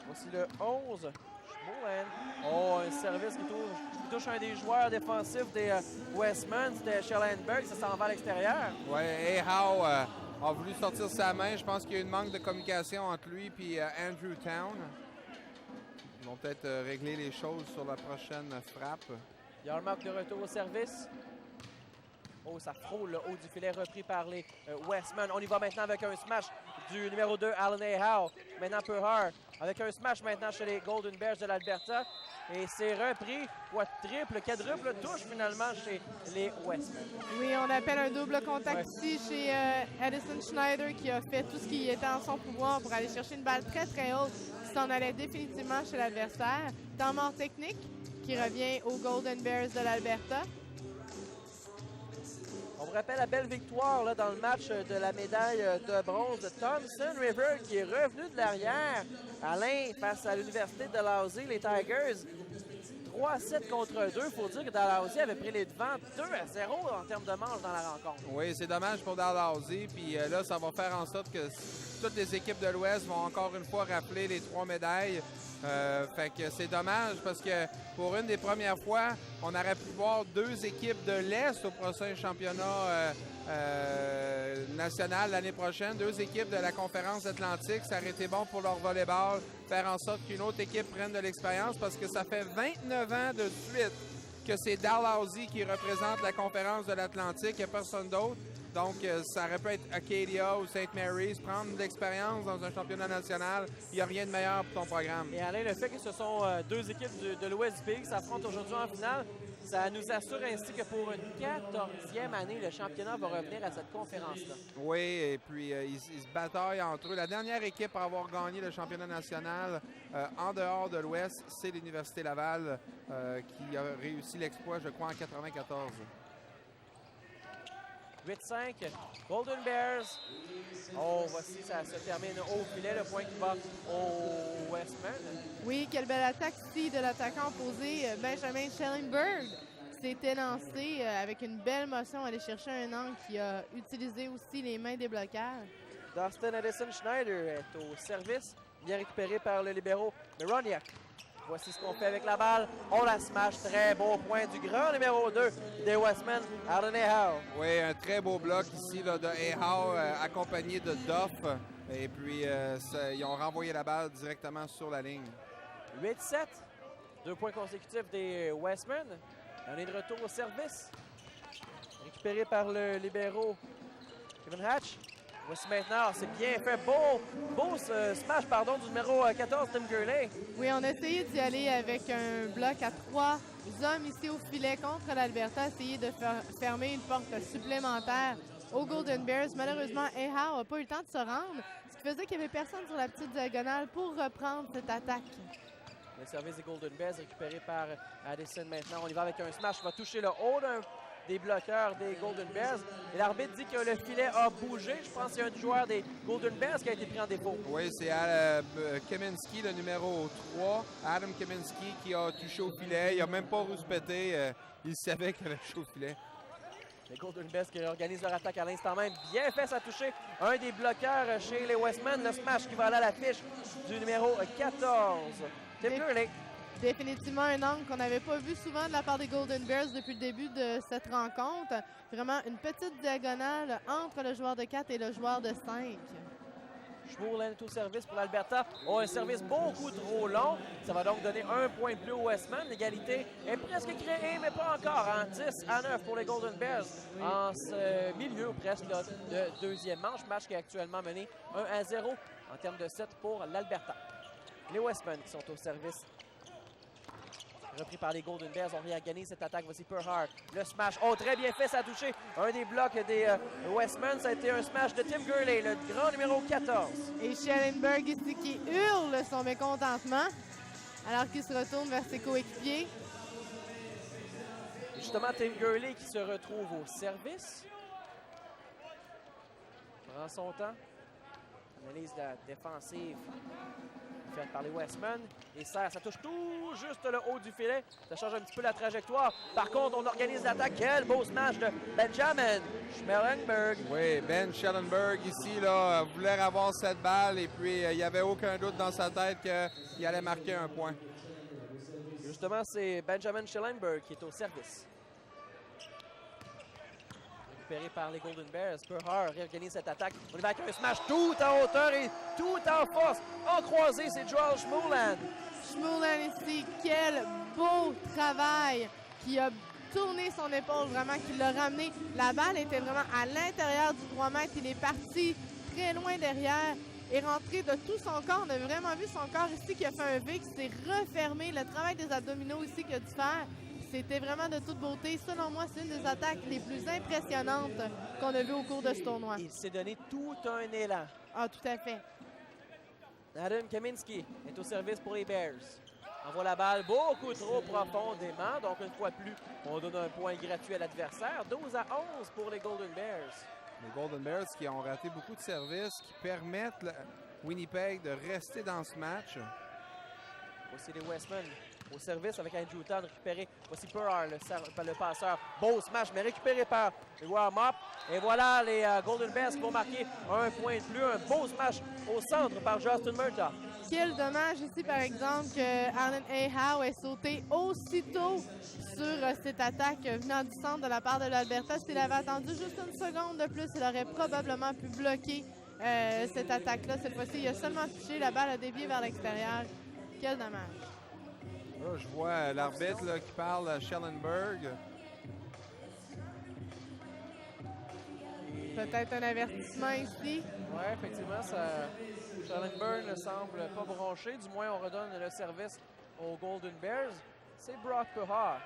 S1: Voici le 11, Schmulin. Oh, un service qui touche un des joueurs défensifs des Westman, c'était Schellenberg, ça s'en va à l'extérieur.
S4: Oui, Howe a voulu sortir sa main. Je pense qu'il y a eu un manque de communication entre lui et Andrew Town. Ils vont peut-être régler les choses sur la prochaine frappe.
S1: Yarmouth de retour au service. Oh, ça frôle le haut du filet repris par les Westman. On y va maintenant avec un smash du numéro 2, Arlen Howe. Maintenant Perhar avec un smash maintenant chez les Golden Bears de l'Alberta. Et c'est repris, triple, quadruple touche finalement chez les Westman.
S5: Oui, on appelle un double contact ici chez Addison Schneider qui a fait tout ce qui était en son pouvoir pour aller chercher une balle très très haute qui s'en allait définitivement chez l'adversaire. Temps mort technique qui revient aux Golden Bears de l'Alberta.
S1: On vous rappelle la belle victoire là, dans le match de la médaille de bronze de Thompson River qui est revenu de l'arrière. Alain face à l'Université de Dalhousie, les Tigers. 3-7 contre 2. Il faut dire que Dalhousie avait pris les devants 2-0 en termes de manche dans la rencontre.
S4: Oui, c'est dommage pour Dalhousie. Puis là, ça va faire en sorte que toutes les équipes de l'Ouest vont encore une fois rappeler les 3 médailles. Fait que c'est dommage parce que pour une des premières fois, on aurait pu voir 2 équipes de l'Est au prochain championnat national l'année prochaine. 2 équipes de la conférence atlantique. Ça aurait été bon pour leur volleyball. Faire en sorte qu'une autre équipe prenne de l'expérience parce que ça fait 29 ans de suite que c'est Dalhousie qui représente la conférence de l'Atlantique. Il n'y a personne d'autre. Donc, ça aurait pu être Acadia ou St. Mary's. Prendre de l'expérience dans un championnat national, il n'y a rien de meilleur pour ton programme.
S1: Et Alain, le fait que ce sont deux équipes de l'Ouest du pays qui s'affrontent aujourd'hui en finale, ça nous assure ainsi que pour une 14e année, le championnat va revenir à cette conférence-là.
S4: Oui, et puis ils se bataillent entre eux. La dernière équipe à avoir gagné le championnat national en dehors de l'Ouest, c'est l'Université Laval qui a réussi l'exploit, je crois, en 1994.
S1: 8-5, Golden Bears. Oh, voici, ça se termine au filet, le point qui va au Westman.
S5: Oui, quelle belle attaque ici de l'attaquant opposé, Benjamin Schellenberg. S'était lancé avec une belle motion, aller chercher un angle qui a utilisé aussi les mains des bloqueurs.
S1: Dustin Addison Schneider est au service, bien récupéré par le libéro Mironiak. Voici ce qu'on fait avec la balle. On la smash. Très beau point du grand numéro 2 des Westmen, Arden Ahau.
S4: Oui, un très beau bloc ici là, de Ahau accompagné de Duff. Et puis, ils ont renvoyé la balle directement sur la ligne.
S1: 8-7. 2 points consécutifs des Westmen. On est de retour au service. Récupéré par le libéro Kevin Hatch. Voici maintenant, c'est bien fait. Beau smash du numéro 14, Tim Gurley.
S5: Oui, on a essayé d'y aller avec un bloc à 3 hommes ici au filet contre l'Alberta, essayer de fermer une porte supplémentaire aux Golden Bears. Malheureusement, Ahau n'a pas eu le temps de se rendre, ce qui faisait qu'il n'y avait personne sur la petite diagonale pour reprendre cette attaque.
S1: Le service des Golden Bears récupéré par Addison maintenant. On y va avec un smash qui va toucher le haut des bloqueurs des Golden Bears. Et l'arbitre dit que le filet a bougé. Je pense qu'il y a un joueur des Golden Bears qui a été pris en défaut.
S4: Oui, c'est Kaminsky, le numéro 3. Adam Kaminsky qui a touché au filet. Il n'a même pas rouspété. Il savait qu'il avait touché au filet.
S1: Les Golden Bears qui réorganisent leur attaque à l'instant même. Bien fait, ça a touché un des bloqueurs chez les Westmen. Le smash qui va aller à l'affiche du numéro 14. Tim Gurley.
S5: Définitivement un angle qu'on n'avait pas vu souvent de la part des Golden Bears depuis le début de cette rencontre. Vraiment une petite diagonale entre le joueur de 4 et le joueur de 5.
S1: Schmourland est au service pour l'Alberta. Oh, un service beaucoup trop long. Ça va donc donner un point de plus au Westman. L'égalité est presque créée, mais pas encore. 10-9 pour les Golden Bears en ce milieu presque là, de deuxième manche. Match qui est actuellement mené 1-0 en termes de 7 pour l'Alberta. Les Westmen qui sont au service. Repris par les Golden Bears, on réorganise cette attaque. Voici Perhart, le smash. Oh, très bien fait, ça a touché un des blocs des Westmen. Ça a été un smash de Tim Gurley, le grand numéro 14.
S5: Et Schellenberg ici qui hurle son mécontentement alors qu'il se retourne vers ses coéquipiers.
S1: Justement, Tim Gurley qui se retrouve au service. Prend son temps. Analyse la défensive faite par les Westmen. Et ça touche tout juste le haut du filet. Ça change un petit peu la trajectoire. Par contre, on organise l'attaque. Quel beau smash de Benjamin Schellenberg.
S4: Oui, Ben Schellenberg ici là, voulait avoir cette balle et puis il n'y avait aucun doute dans sa tête qu'il allait marquer un point.
S1: Justement, c'est Benjamin Schellenberg qui est au service. Récupéré par les Golden Bears. Perhart réorganise cette attaque. On y va avec un smash tout en hauteur et tout en force. En croisé, c'est Joel Schmourland.
S5: Schmourland ici, quel beau travail qui a tourné son épaule, vraiment, qui l'a ramené. La balle était vraiment à l'intérieur du 3 mètres. Il est parti très loin derrière et rentré de tout son corps. On a vraiment vu son corps ici qui a fait un V, qui s'est refermé. Le travail des abdominaux ici qu'il a dû faire, c'était vraiment de toute beauté. Selon moi, c'est une des attaques les plus impressionnantes qu'on a vues au cours de ce tournoi.
S1: Il s'est donné tout un élan.
S5: Ah, tout à fait.
S1: Adam Kaminsky est au service pour les Bears. Envoie la balle beaucoup trop profondément. Donc, une fois de plus, on donne un point gratuit à l'adversaire. 12-11 pour les Golden Bears.
S4: Les Golden Bears qui ont raté beaucoup de services, qui permettent Winnipeg de rester dans ce match.
S1: Voici les Westmen au service avec Andrew Town récupéré. Voici Perhart, le passeur. Beau smash, mais récupéré par Mop. Et voilà les Golden Bears qui vont marquer un point de plus. Un beau smash au centre par Justin Murtaugh.
S5: Quel dommage ici, par exemple, que Arden Ahau ait sauté aussitôt sur cette attaque venant du centre de la part de l'Alberta. S'il avait attendu juste une seconde de plus, il aurait probablement pu bloquer cette attaque-là. Cette fois-ci, il a seulement touché. La balle a dévié vers l'extérieur. Quel dommage.
S4: Là, je vois l'arbitre qui parle à Schellenberg.
S1: Et
S5: Peut-être un avertissement ici.
S1: Oui, effectivement, Schellenberg ne semble pas bronché. Du moins, on redonne le service aux Golden Bears. C'est Brock Purhar.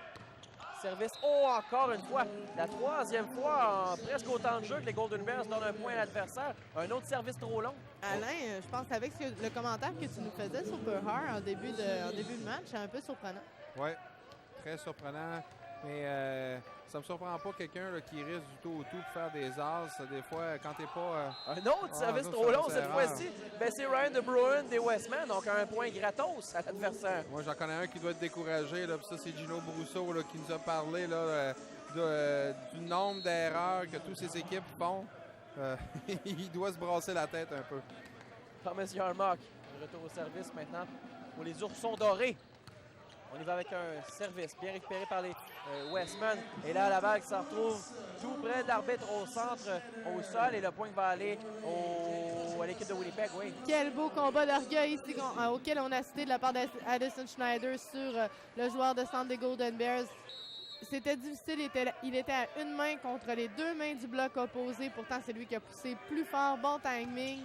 S1: Service, encore une fois, la 3e fois en presque autant de jeux que les Golden Bears donnent un point à l'adversaire. Un autre service trop long.
S5: Alain, je pense avec le commentaire que tu nous faisais sur Purhar en début de match, c'est un peu surprenant.
S4: Oui, très surprenant. Mais ça me surprend pas quelqu'un qui risque du tout au tout pour faire des as. Des fois, quand t'es pas...
S1: un autre service trop long cette fois-ci. Ben, c'est Ryan De Bruin des Westmen, donc un point gratos à l'adversaire.
S4: Moi, j'en connais un qui doit être découragé. Là, puis ça, c'est Gino Brousseau là, qui nous a parlé là, du nombre d'erreurs que toutes ces équipes font. Il doit se brasser la tête un peu.
S1: Thomas Yarmock, retour au service maintenant pour les Oursons dorés. On y va avec un service bien récupéré par les Westmen. Et là, la balle qui s'en retrouve tout près de l'arbitre au centre, au sol. Et le point va aller à l'équipe de Winnipeg, oui.
S5: Quel beau combat d'orgueil ici auquel on a assisté de la part d'Addison Schneider sur le joueur de centre des Golden Bears. C'était difficile. Il était à une main contre les 2 mains du bloc opposé. Pourtant, c'est lui qui a poussé plus fort. Bon timing.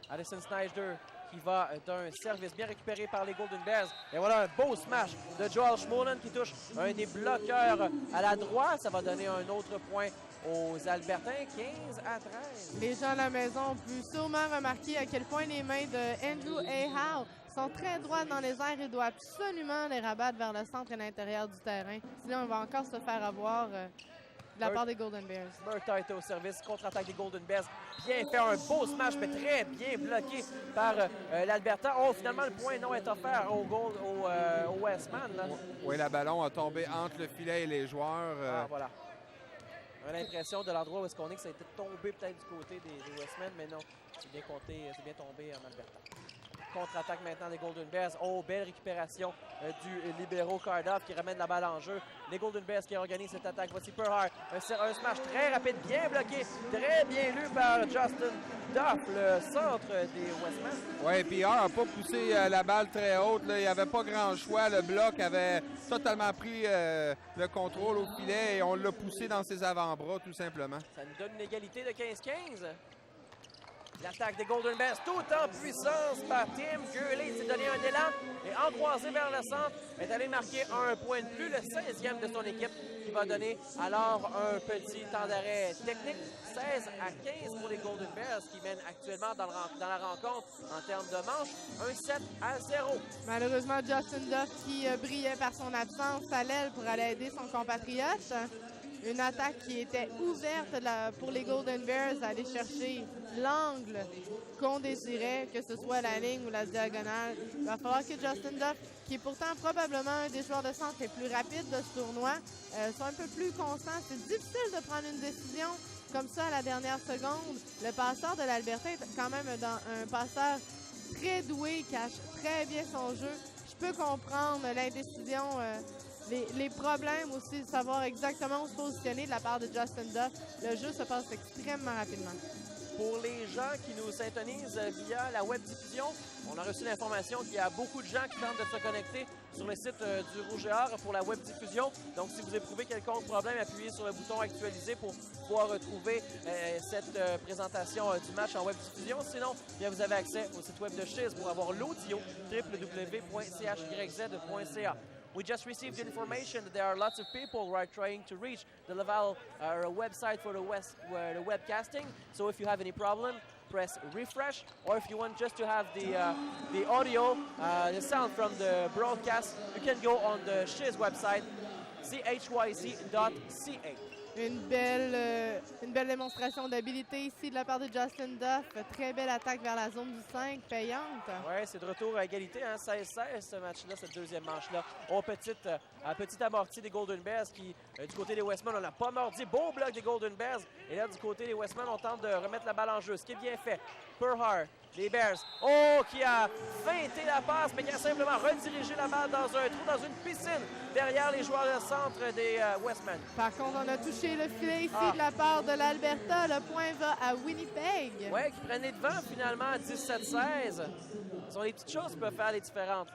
S1: Addison Schneider qui va d'un service bien récupéré par les Golden Bears. Et voilà un beau smash de Joel Schmolen qui touche un des bloqueurs à la droite. Ça va donner un autre point aux Albertains, 15-13.
S5: Les gens à la maison ont pu sûrement remarquer à quel point les mains de Andrew Ahau sont très droites dans les airs et doit absolument les rabattre vers le centre et l'intérieur du terrain. Sinon, on va encore se faire avoir de la part des Golden Bears.
S1: Murtaugh était au service, contre-attaque des Golden Bears. Bien fait, un beau smash, mais très bien bloqué par l'Alberta. Oh, finalement, le point non est offert au Westman. Là.
S4: Oui, la ballon a tombé entre le filet et les joueurs.
S1: Voilà. On a l'impression de l'endroit où est-ce qu'on est que ça a été tombé peut-être du côté des Westmen, mais non, c'est bien compté, c'est bien tombé en Alberta. Contre-attaque maintenant des Golden Bears. Oh, belle récupération du libéro Cardoff qui ramène la balle en jeu. Les Golden Bears qui organisent cette attaque. Voici Purhar. Un smash très rapide, bien bloqué, très bien lu par Justin Duff, le centre des Westmen.
S4: Oui, Purhar n'a pas poussé la balle très haute. Là. Il n'y avait pas grand choix. Le bloc avait totalement pris le contrôle au filet et on l'a poussé dans ses avant-bras, tout simplement.
S1: Ça nous donne une égalité de 15-15. L'attaque des Golden Bears, tout en puissance par Tim Gurley. Il s'est donné un élan et en croisé vers le centre, est allé marquer un point de plus, le 16e de son équipe, qui va donner alors un petit temps d'arrêt technique. 16-15 pour les Golden Bears qui mènent actuellement dans la rencontre en termes de manche. Un 7-0.
S5: Malheureusement, Justin Duff qui brillait par son absence à l'aile pour aller aider son compatriote. Une attaque qui était ouverte pour les Golden Bears à aller chercher l'angle qu'on désirait, que ce soit la ligne ou la diagonale. Il va falloir que Justin Duff, qui est pourtant probablement un des joueurs de centre les plus rapides de ce tournoi, soit un peu plus constant. C'est difficile de prendre une décision comme ça à la dernière seconde. Le passeur de l'Alberta est quand même un passeur très doué, cache très bien son jeu. Je peux comprendre l'indécision, les problèmes aussi de savoir exactement où se positionner de la part de Justin Duff. Le jeu se passe extrêmement rapidement.
S1: Pour les gens qui nous syntonisent via la web diffusion, on a reçu l'information qu'il y a beaucoup de gens qui tentent de se connecter sur le site du Rouge et Or pour la web diffusion. Donc, si vous éprouvez quelconque problème, appuyez sur le bouton actualiser pour pouvoir retrouver cette présentation du match en web diffusion. Sinon, bien, vous avez accès au site web de Chiz pour avoir l'audio www.chyz.ca. We just received information that there are lots of people who are trying to reach the Laval website for the webcasting. So if you have any problem, press refresh. Or if you want just to have the audio, the sound from the broadcast, you can go on the Shiz website, chyz.ca.
S5: Une belle démonstration d'habilité ici de la part de Justin Duff. Très belle attaque vers la zone du 5, payante.
S1: Oui, c'est de retour à égalité, hein? 16-16 ce match-là, cette deuxième manche-là. Oh, petite amortie des Golden Bears qui, du côté des Westmen, on n'a pas mordi. Beau bloc des Golden Bears. Et là, du côté des Westmen, on tente de remettre la balle en jeu, ce qui est bien fait. Purhar, les Bears. Oh, qui a feinté la passe, mais qui a simplement redirigé la balle dans un trou, dans une piscine, derrière les joueurs de centre des Westmen.
S5: Par contre, on a touché le filet ici de la part de l'Alberta. Le point va à Winnipeg.
S1: Oui, qui prennent les devants finalement à 17-16. Ce sont les petites choses qui peuvent faire les différentes.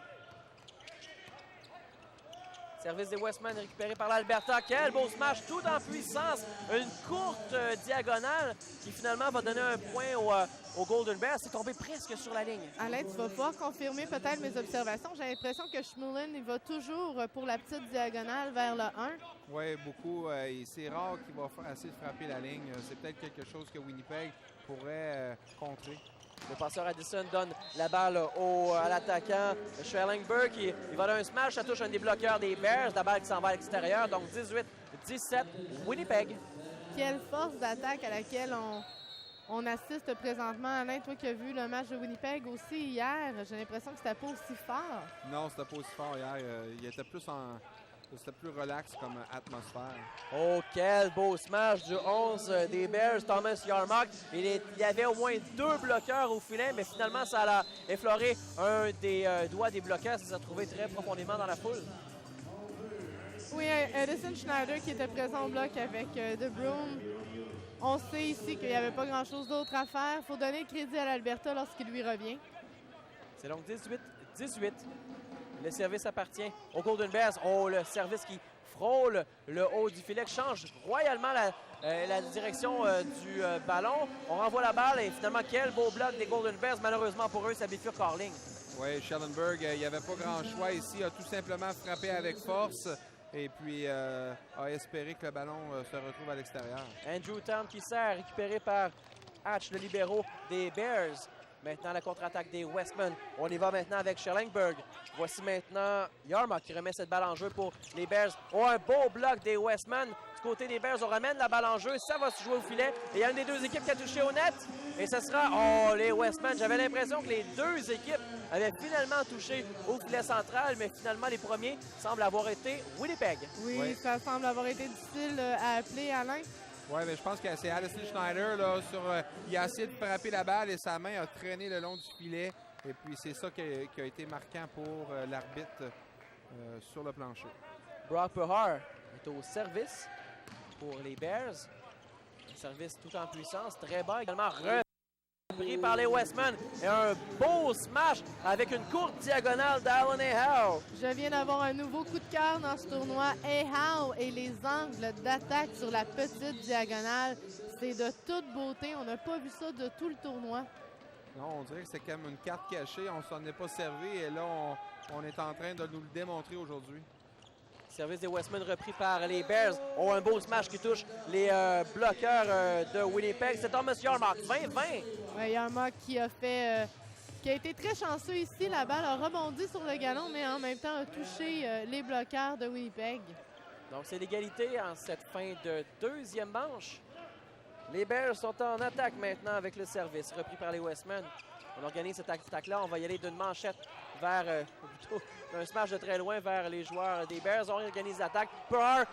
S1: Service des Westmen récupéré par l'Alberta. Quel beau smash, tout en puissance. Une courte diagonale qui finalement va donner un point au Golden Bears. C'est tombé presque sur la ligne.
S5: Alain, tu vas pouvoir confirmer peut-être mes observations. J'ai l'impression que Schmulin, il va toujours pour la petite diagonale vers le 1.
S4: Oui, beaucoup. C'est rare qu'il va essayer de frapper la ligne. C'est peut-être quelque chose que Winnipeg pourrait contrer.
S1: Le passeur Addison donne la balle à l'attaquant Schellenberg. Il va donner un smash, ça touche un des bloqueurs des Bears. La balle qui s'en va à l'extérieur, donc 18-17 Winnipeg.
S5: Quelle force d'attaque à laquelle on assiste présentement. Alain, toi qui as vu le match de Winnipeg aussi hier, j'ai l'impression que c'était pas aussi fort.
S4: Non, c'était pas aussi fort hier. Il était plus C'était plus relax comme atmosphère.
S1: Oh, quel beau smash du 11 des Bears, Thomas Yarmark. Il y avait au moins 2 bloqueurs au filet, mais finalement, ça a effleuré un des doigts des bloqueurs. Ça s'est trouvé très profondément dans la foule.
S5: Oui, Edison Schneider qui était présent au bloc avec De Broom. On sait ici qu'il n'y avait pas grand-chose d'autre à faire. Il faut donner le crédit à l'Alberta lorsqu'il lui revient.
S1: C'est donc 18-18. Le service appartient aux Golden Bears. Oh, le service qui frôle le haut du filet, qui change royalement la direction du ballon. On renvoie la balle et finalement, quel beau bloc des Golden Bears. Malheureusement pour eux, ça bifurque hors ligne.
S4: Oui, Schellenberg, il n'y avait pas grand choix ici. Il a tout simplement frappé avec force et puis a espéré que le ballon se retrouve à l'extérieur.
S1: Andrew Town qui sert, récupéré par Hatch, le libéraux des Bears. Maintenant, la contre-attaque des Westmen. On y va maintenant avec Schellenberg. Voici maintenant Yarmark qui remet cette balle en jeu pour les Bears. Oh, un beau bloc des Westmen. Du côté des Bears, on ramène la balle en jeu. Ça va se jouer au filet. Et il y a une des deux équipes qui a touché au net. Et ce sera, oh, les Westmen. J'avais l'impression que les deux équipes avaient finalement touché au filet central, mais finalement, les premiers semblent avoir été Winnipeg.
S5: Oui, ça semble avoir été difficile à appeler, Alain.
S4: Oui, mais je pense que c'est Addison Schneider. Là, il a essayé de frapper la balle et sa main a traîné le long du filet. Et puis, c'est ça qui a été marquant pour l'arbitre sur le plancher.
S1: Brock Pehar est au service pour les Bears. Un service tout en puissance, très bas également. Repris par les Westmen. Et un beau smash avec une courte diagonale d'Alan Ahau.
S5: Je viens d'avoir un nouveau coup de cœur dans ce tournoi. Ahau et les angles d'attaque sur la petite diagonale. C'est de toute beauté. On n'a pas vu ça de tout le tournoi.
S4: Non, on dirait que c'est comme une carte cachée. On s'en est pas servi et là, on est en train de nous le démontrer aujourd'hui.
S1: Service des Westmen repris par les Bears. Oh, un beau smash qui touche les bloqueurs de Winnipeg. C'est Thomas Yarmark, 20-20.
S5: Ouais, Yarmark qui a été très chanceux ici. La balle a rebondi sur le galon, mais en même temps a touché les bloqueurs de Winnipeg.
S1: Donc, c'est l'égalité en cette fin de deuxième manche. Les Bears sont en attaque maintenant avec le service repris par les Westmen. On organise cette attaque-là. On va y aller d'une manchette vers, plutôt d'un smash de très loin vers les joueurs des Bears. On organise l'attaque. Pehar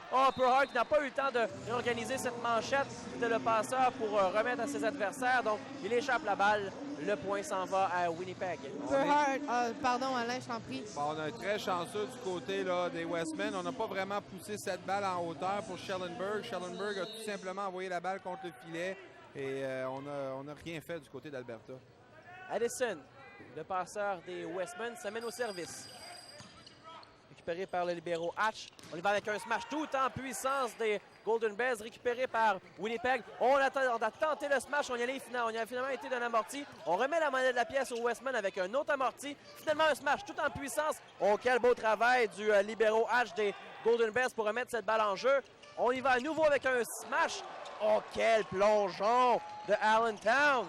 S1: qui n'a pas eu le temps de réorganiser cette manchette. C'était le passeur pour remettre à ses adversaires. Donc, il échappe la balle. Le point s'en va à Winnipeg.
S5: Pardon, Alain, je t'en prie.
S4: Bon, on est très chanceux du côté là, des Westmen. On n'a pas vraiment poussé cette balle en hauteur pour Schellenberg. Schellenberg a tout simplement envoyé la balle contre le filet et on n'a rien fait du côté d'Alberta.
S1: Addison, le passeur des Westmen, s'amène au service. Récupéré par le libéraux Hatch. On y va avec un smash tout en puissance des Golden Bears, récupéré par Winnipeg. On a tenté le smash, on y a finalement été d'un amorti. On remet la monnaie de la pièce aux Westmen avec un autre amorti. Finalement, un smash tout en puissance. Oh, quel beau travail du libéraux Hatch des Golden Bears pour remettre cette balle en jeu. On y va à nouveau avec un smash. Oh, quel plongeon de Allentown.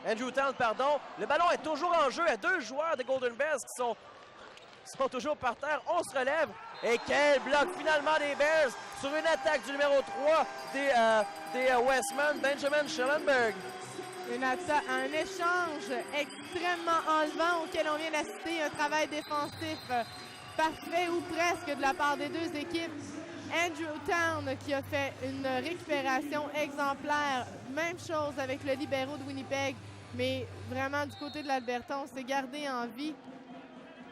S1: Andrew Town, pardon. Le ballon est toujours en jeu. Il y a deux joueurs des Golden Bears qui sont toujours par terre. On se relève. Et quel bloc finalement des Bears sur une attaque du numéro 3 des Westmen, Benjamin Schellenberg.
S5: Un échange extrêmement enlevant auquel on vient d'assister. Un travail défensif parfait ou presque de la part des deux équipes. Andrew Town qui a fait une récupération exemplaire. Même chose avec le libéraux de Winnipeg. Mais vraiment, du côté de l'Alberta, on s'est gardé en vie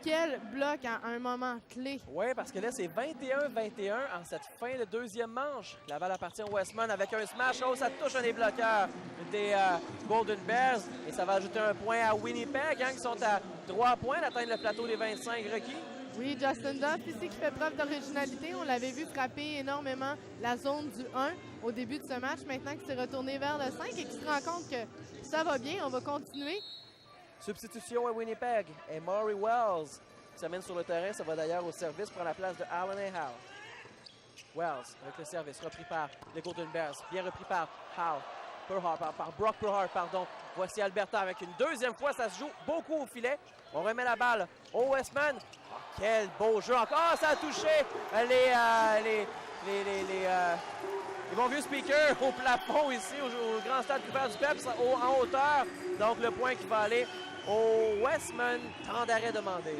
S5: quel bloc à un moment clé.
S1: Oui, parce que là, c'est 21-21 en cette fin de deuxième manche. Laval appartient au Westman avec un smash. Oh, ça touche un des bloqueurs des Golden Bears. Et ça va ajouter un point à Winnipeg, qui sont à 3 points d'atteindre le plateau des 25 requis.
S5: Oui, Justin Duff ici qui fait preuve d'originalité. On l'avait vu frapper énormément la zone du 1 au début de ce match. Maintenant qu'il s'est retourné vers le 5 et qu'il se rend compte que ça va bien, on va continuer.
S1: Substitution à Winnipeg. Et Maury Wells qui s'amène sur le terrain. Ça va d'ailleurs au service pour la place de Allen et Howe. Wells avec le service repris par les Golden Bears. Bien repris par Howe. Par Brock Purhart, pardon. Voici Alberta avec une deuxième fois. Ça se joue beaucoup au filet. On remet la balle au Westman. Oh, quel beau jeu encore. Oh, ça a touché les bons vieux speakers au plafond ici, au grand stade couvert du Peps, en hauteur. Donc le point qui va aller au Westman. Temps d'arrêt demandé.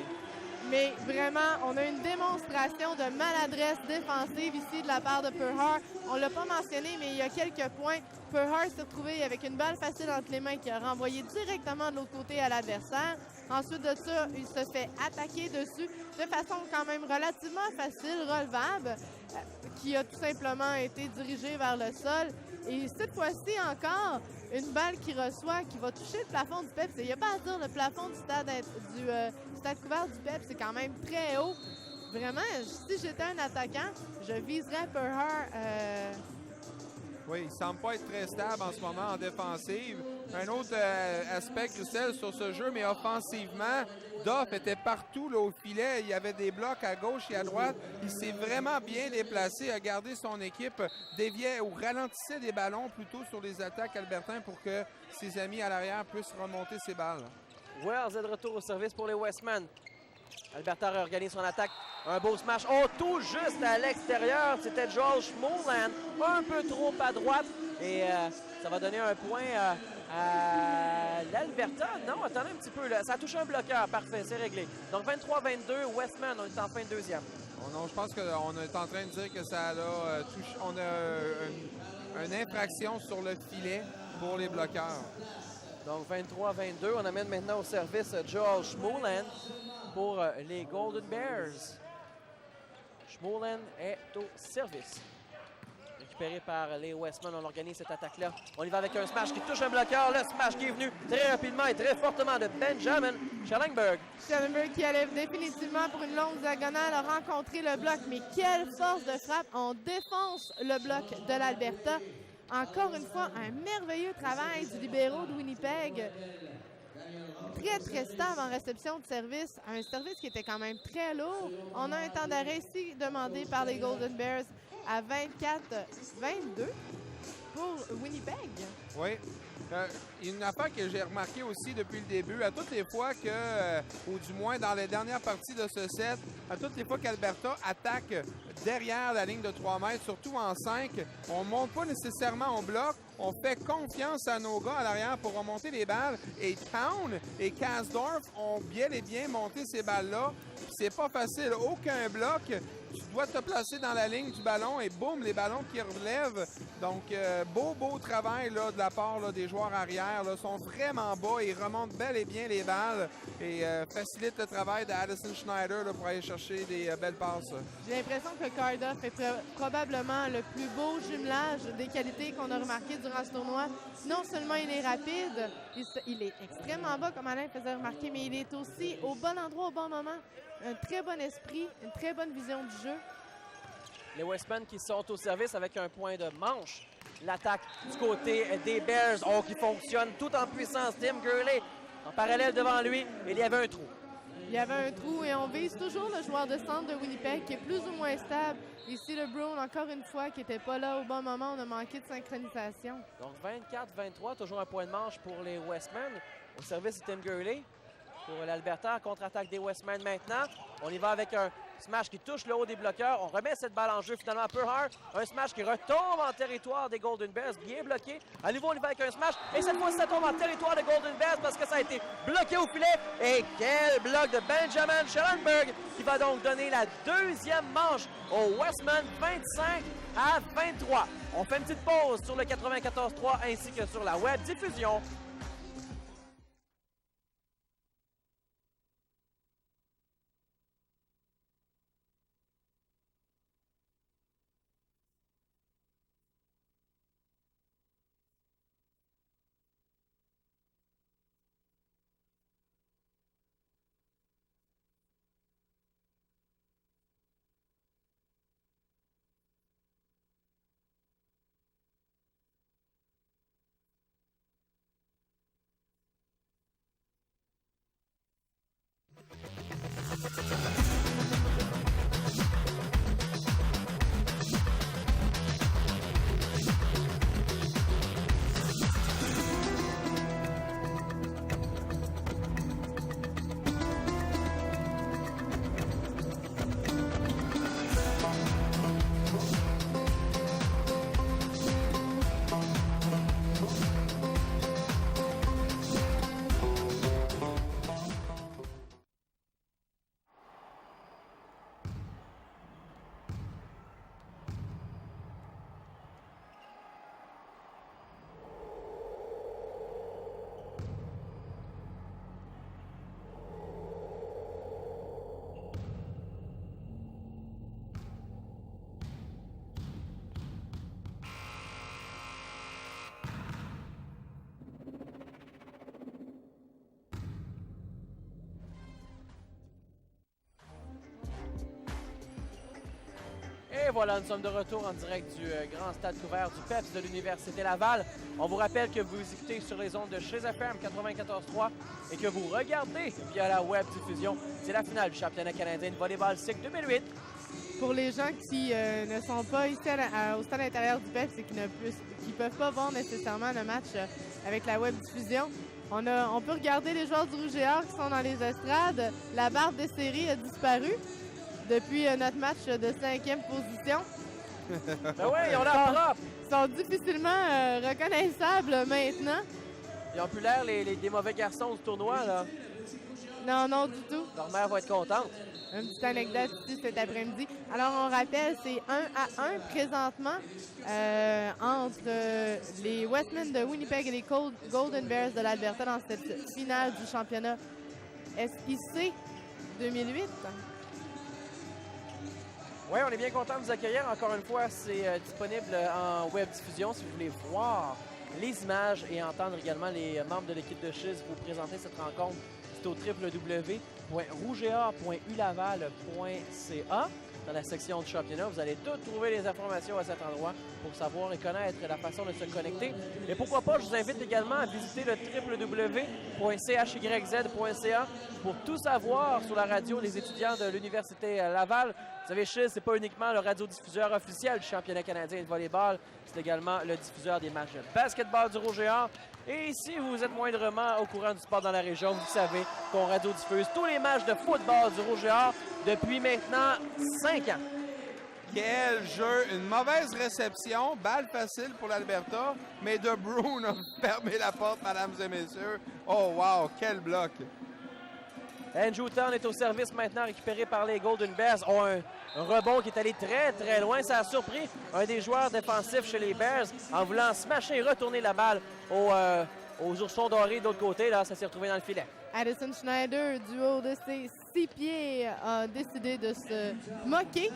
S5: Mais vraiment, on a une démonstration de maladresse défensive ici de la part de Purhart. On ne l'a pas mentionné, mais il y a quelques points. Purhart s'est retrouvé avec une balle facile entre les mains qui a renvoyé directement de l'autre côté à l'adversaire. Ensuite de ça, il se fait attaquer dessus de façon quand même relativement facile, relevable, qui a tout simplement été dirigée vers le sol. Et cette fois-ci encore, une balle qui reçoit, qui va toucher le plafond du PEP. Il n'y a pas à dire, le plafond du stade couvert du PEP, c'est quand même très haut. Vraiment, si j'étais un attaquant, je viserais Purhart.
S4: Oui, il ne semble pas être très stable en ce moment en défensive. Un autre aspect, Christelle, sur ce jeu, mais offensivement, Duff était partout là, au filet. Il y avait des blocs à gauche et à droite. Il s'est vraiment bien déplacé, a gardé son équipe, déviait ou ralentissait des ballons plutôt sur les attaques albertains pour que ses amis à l'arrière puissent remonter ses balles.
S1: Wells est de retour au service pour les Westman. Alberta réorganise son attaque. Un beau smash. Oh, tout juste à l'extérieur. C'était Joel Schmoland. Un peu trop à droite. Et ça va donner un point à l'Alberta. Non, attendez un petit peu. Là. Ça a touché un bloqueur. Parfait, c'est réglé. Donc 23-22, Westman, on est en fin de deuxième.
S4: Oh non, je pense qu'on est en train de dire que ça a touché. On a une infraction sur le filet pour les bloqueurs.
S1: Donc 23-22, on amène maintenant au service Joel Schmoland pour les Golden Bears. Schmoland est au service. Récupéré par les Westman, on organise cette attaque-là. On y va avec un smash qui touche un bloqueur. Le smash qui est venu très rapidement et très fortement de Benjamin Schellenberg.
S5: Schellenberg qui allait définitivement pour une longue diagonale, a rencontré le bloc. Mais quelle force de frappe! On défonce le bloc de l'Alberta. Encore une fois, un merveilleux travail du libéro de Winnipeg. Très, très stable en réception de service. Un service qui était quand même très lourd. On a un temps d'arrêt ici demandé par les Golden Bears à 24-22 pour Winnipeg.
S4: Oui. Une affaire que j'ai remarqué aussi depuis le début, à toutes les fois que, ou du moins dans les dernières parties de ce set, à toutes les fois qu'Alberta attaque derrière la ligne de 3 mètres, surtout en 5, on ne monte pas nécessairement au bloc, on fait confiance à nos gars à l'arrière pour remonter les balles. Et Town et Kasdorf ont bien et bien monté ces balles-là. C'est pas facile, aucun bloc. Tu dois te placer dans la ligne du ballon et boum, les ballons qui relèvent. Donc, beau travail là, de la part là, des joueurs arrière. Là, sont vraiment bas et remontent bel et bien les balles et facilitent le travail d'Addison Schneider là, pour aller chercher des belles passes.
S5: J'ai l'impression que Cardiff est probablement le plus beau jumelage des qualités qu'on a remarqué durant ce tournoi. Non seulement il est rapide, il est extrêmement bas, comme Alain faisait remarquer, mais il est aussi au bon endroit, au bon moment. Un très bon esprit, une très bonne vision du jeu.
S1: Les Westman qui sont au service avec un point de manche. L'attaque du côté des Bears, qui fonctionne tout en puissance. Tim Gurley en parallèle devant lui. Il y avait un trou.
S5: Il y avait un trou et on vise toujours le joueur de centre de Winnipeg qui est plus ou moins stable. Ici, le Brown, encore une fois, qui n'était pas là au bon moment. On a manqué de synchronisation.
S1: Donc 24-23, toujours un point de manche pour les Westman. Au service de Tim Gurley. Pour l'Alberta, contre-attaque des Westman maintenant. On y va avec un smash qui touche le haut des bloqueurs. On remet cette balle en jeu finalement à Purhart. Un smash qui retombe en territoire des Golden Bears, bien bloqué. À nouveau, on y va avec un smash. Et cette fois-ci, ça tombe en territoire des Golden Bears parce que ça a été bloqué au filet. Et quel bloc de Benjamin Schellenberg qui va donc donner la deuxième manche au Westman, 25-23. On fait une petite pause sur le 94.3 ainsi que sur la web diffusion. Et voilà, nous sommes de retour en direct du grand stade couvert du PEPS de l'Université Laval. On vous rappelle que vous écoutez sur les ondes de chez FM 94.3 et que vous regardez via la web diffusion. C'est la finale du championnat canadien de volleyball cycle 2008.
S5: Pour les gens qui ne sont pas ici au stade intérieur du PEPS et qui ne peuvent pas voir nécessairement le match avec la web diffusion, on peut regarder les joueurs du Rouge et Or qui sont dans les estrades. La barre des séries a disparu depuis notre match de 5e position.
S1: Ben oui, ils ont l'air propres.
S5: Ils sont difficilement reconnaissables maintenant.
S1: Ils ont plus l'air des mauvais garçons du tournoi, là.
S5: Non, non, du tout.
S1: Leur mère va être contente.
S5: Une petite anecdote ici cet après-midi. Alors, on rappelle, c'est 1-1 présentement entre les Westmen de Winnipeg et les Golden Bears de l'Alberta dans cette finale du championnat SIC 2008.
S1: Oui, on est bien content de vous accueillir. Encore une fois, c'est disponible en web diffusion si vous voulez voir les images et entendre également les membres de l'équipe de Chiz vous présenter cette rencontre. C'est au www.rougeor.ulaval.ca. Dans la section du championnat, vous allez toutes trouver les informations à cet endroit pour savoir et connaître la façon de se connecter. Et pourquoi pas, je vous invite également à visiter le www.chyz.ca pour tout savoir sur la radio des étudiants de l'Université Laval. Vous savez, Chiz, c'est pas uniquement le radiodiffuseur officiel du championnat canadien de volleyball, c'est également le diffuseur des matchs de basketball du Rouge et Or. Et si vous êtes moindrement au courant du sport dans la région, vous savez qu'on radiodiffuse tous les matchs de football du Rouge et Or depuis maintenant 5 ans.
S4: Quel jeu! Une mauvaise réception, balle facile pour l'Alberta, mais De Bruyne a fermé la porte, mesdames et messieurs. Oh wow, quel bloc!
S1: Andrew Town est au service maintenant, récupéré par les Golden Bears. Ont un rebond qui est allé très, très loin. Ça a surpris un des joueurs défensifs chez les Bears en voulant smasher et retourner la balle aux oursons dorés de l'autre côté. Là, ça s'est retrouvé dans le filet.
S5: Addison Schneider, du haut de ses 6 pieds, a décidé de se moquer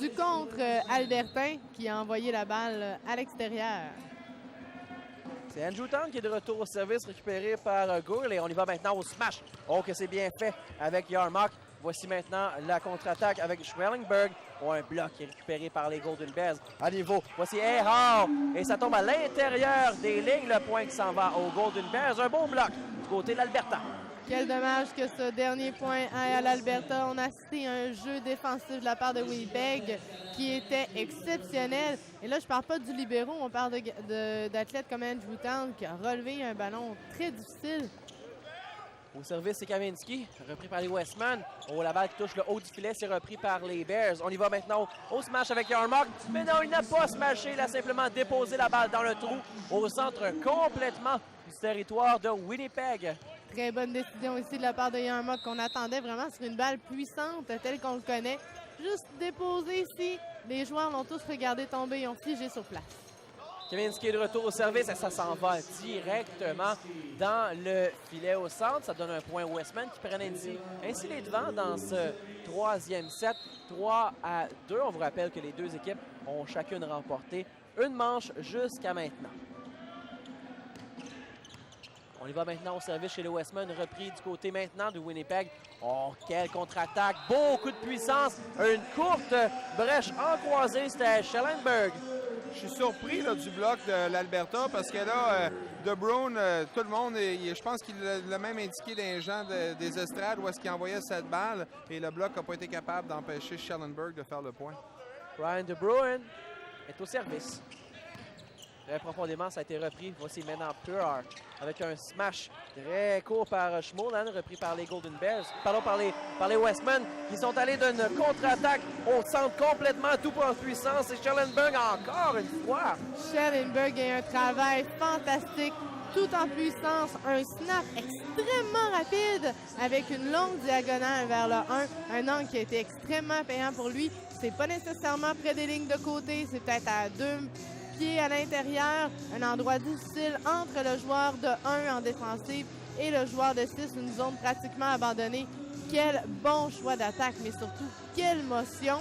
S5: du contre albertain qui a envoyé la balle à l'extérieur.
S1: C'est Andrew Town qui est de retour au service, récupéré par Gould. Et on y va maintenant au smash. Oh, que c'est bien fait avec Yarmouk. Voici maintenant la contre-attaque avec Schwellingberg. Oh, un bloc qui est récupéré par les Golden Bears. À niveau, voici Ehar. Et ça tombe à l'intérieur des lignes. Le point qui s'en va aux Golden Bears. Un beau bloc du côté de l'Alberta.
S5: Quel dommage que ce dernier point aille à l'Alberta. On a assisté à un jeu défensif de la part de Winnipeg qui était exceptionnel. Et là, je ne parle pas du libéro, on parle d'athlètes comme Andrew Town qui a relevé un ballon très difficile.
S1: Au service, c'est Kaminski, repris par les Westmen. Oh, la balle qui touche le haut du filet, c'est repris par les Bears. On y va maintenant au smash avec Yarmouk. Mais non, il n'a pas smashé, il a simplement déposé la balle dans le trou au centre complètement du territoire de Winnipeg.
S5: Très bonne décision ici de la part de Yarmouk qu'on attendait vraiment sur une balle puissante telle qu'on le connaît. Juste déposé ici, les joueurs l'ont tous regardé tomber et ont figé sur place.
S1: Kaminski est de retour au service et ça s'en va directement dans le filet au centre. Ça donne un point aux Westmen qui prennent ainsi les devants dans ce troisième set. 3-2. On vous rappelle que les deux équipes ont chacune remporté une manche jusqu'à maintenant. On y va maintenant au service chez les Westmen, repris du côté maintenant de Winnipeg. Oh, quelle contre-attaque! Beaucoup de puissance! Une courte brèche en croisée, c'était Schellenberg
S4: Je suis surpris là, du bloc de l'Alberta parce que là, De Bruyne, tout le monde, je pense qu'il l'a même indiqué dans les gens des estrades où est-ce qu'il envoyait cette balle et le bloc n'a pas été capable d'empêcher Schellenberg de faire le point.
S1: Ryan De Bruyne est au service. Très profondément, ça a été repris. Voici maintenant Pure avec un smash très court par Schmolan, repris par les Golden Bears. Pardon, par les Westmen qui sont allés d'une contre-attaque au centre complètement tout en puissance. Et Schellenberg encore une fois.
S5: Schellenberg a un travail fantastique, tout en puissance. Un snap extrêmement rapide avec une longue diagonale vers le 1. Un angle qui a été extrêmement payant pour lui. C'est pas nécessairement près des lignes de côté. C'est peut-être à 2 pieds à l'intérieur. Un endroit difficile entre le joueur de 1 en défensive et le joueur de 6. Une zone pratiquement abandonnée. Quel bon choix d'attaque, mais surtout, quelle motion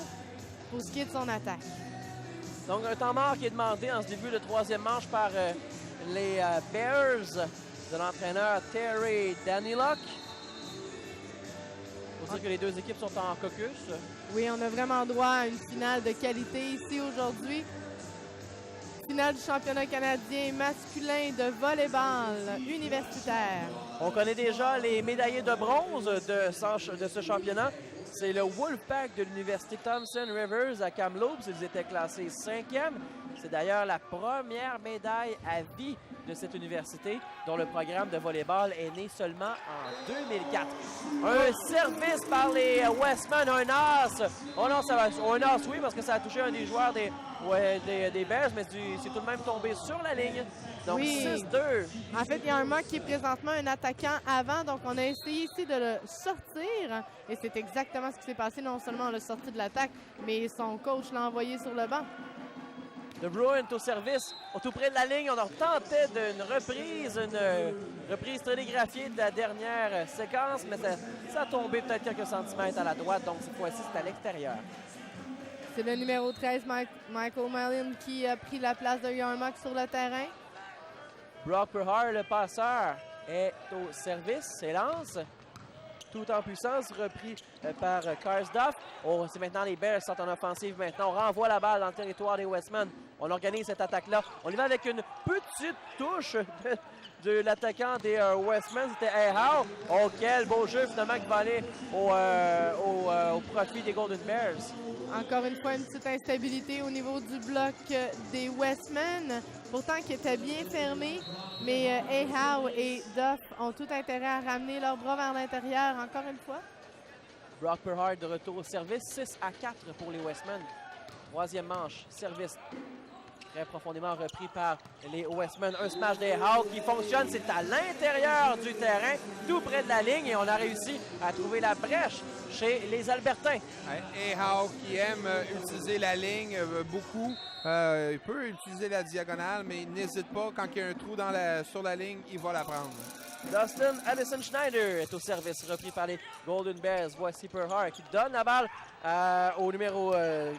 S5: pour ce qui est de son attaque.
S1: Donc, un temps mort qui est demandé en ce début de troisième manche par les Bears de l'entraîneur Terry Daniluk. Il faut dire que les deux équipes sont en caucus.
S5: Oui, on a vraiment droit à une finale de qualité ici aujourd'hui. Finale du championnat canadien masculin de volleyball universitaire.
S1: On connaît déjà les médaillés de bronze de ce championnat. C'est le Wolfpack de l'Université Thompson Rivers à Kamloops. Ils étaient classés 5e. C'est d'ailleurs la première médaille à vie de cette université, dont le programme de volleyball est né seulement en 2004. Un service par les Westmen, un as. Oh non, ça va, un as, oui, parce que ça a touché un des joueurs des Bears, mais c'est tout de même tombé sur la ligne. Donc,
S5: oui.
S1: 6-2.
S5: En fait, il y a un mock qui est présentement un attaquant avant, donc on a essayé ici de le sortir. Et c'est exactement ce qui s'est passé. Non seulement on l'a sorti de l'attaque, mais son coach l'a envoyé sur le banc.
S1: De Bruyne au service, tout près de la ligne. On a tenté une reprise télégraphiée de la dernière séquence, mais ça a tombé peut-être quelques centimètres à la droite, donc cette fois-ci, c'est à l'extérieur.
S5: C'est le numéro 13, Michael Malin, qui a pris la place de Yarmouk sur le terrain.
S1: Brock Purhar, le passeur, est au service, s'élance. Tout en puissance, repris par Karsdorf. Oh, c'est maintenant les Bears sont en offensive maintenant. On renvoie la balle dans le territoire des Westmen. On organise cette attaque-là. On y va avec une petite touche de l'attaquant des Westmen. C'était Ahau. Oh, quel beau jeu finalement qui va aller au profit des Golden Bears.
S5: Encore une fois, une petite instabilité au niveau du bloc des Westmen. Pourtant, qui était bien fermé. Mais Ahau et Duff ont tout intérêt à ramener leurs bras vers l'intérieur encore une fois.
S1: Brock Purhar de retour au service. 6-4 pour les Westmen. Troisième manche, service très profondément repris par les Westmen. Un smash des Hawks qui fonctionne. C'est à l'intérieur du terrain, tout près de la ligne. Et on a réussi à trouver la brèche chez les Albertains.
S4: Et Hawk qui aime utiliser la ligne beaucoup. Il peut utiliser la diagonale, mais il n'hésite pas. Quand il y a un trou sur la ligne, il va la prendre.
S1: Dustin Addison-Schneider est au service, repris par les Golden Bears. Voici Purhar qui donne la balle au numéro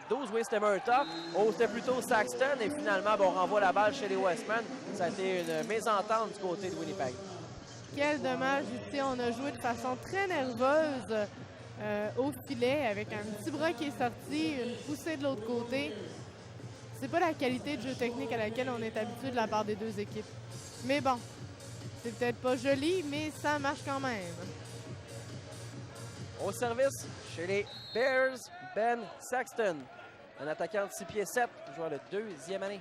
S1: 12, Winston Murtaugh. Oh, c'était plutôt Saxton. Et finalement, on renvoie la balle chez les Westmen. Ça a été une mésentente du côté de Winnipeg.
S5: Quel dommage. Ici, on a joué de façon très nerveuse au filet avec un petit bras qui est sorti, une poussée de l'autre côté. C'est pas la qualité de jeu technique à laquelle on est habitué de la part des deux équipes. Mais bon. C'est peut-être pas joli, mais ça marche quand même.
S1: Au service, chez les Bears, Ben Saxton. Un attaquant de 6 pieds 7, joueur de deuxième année.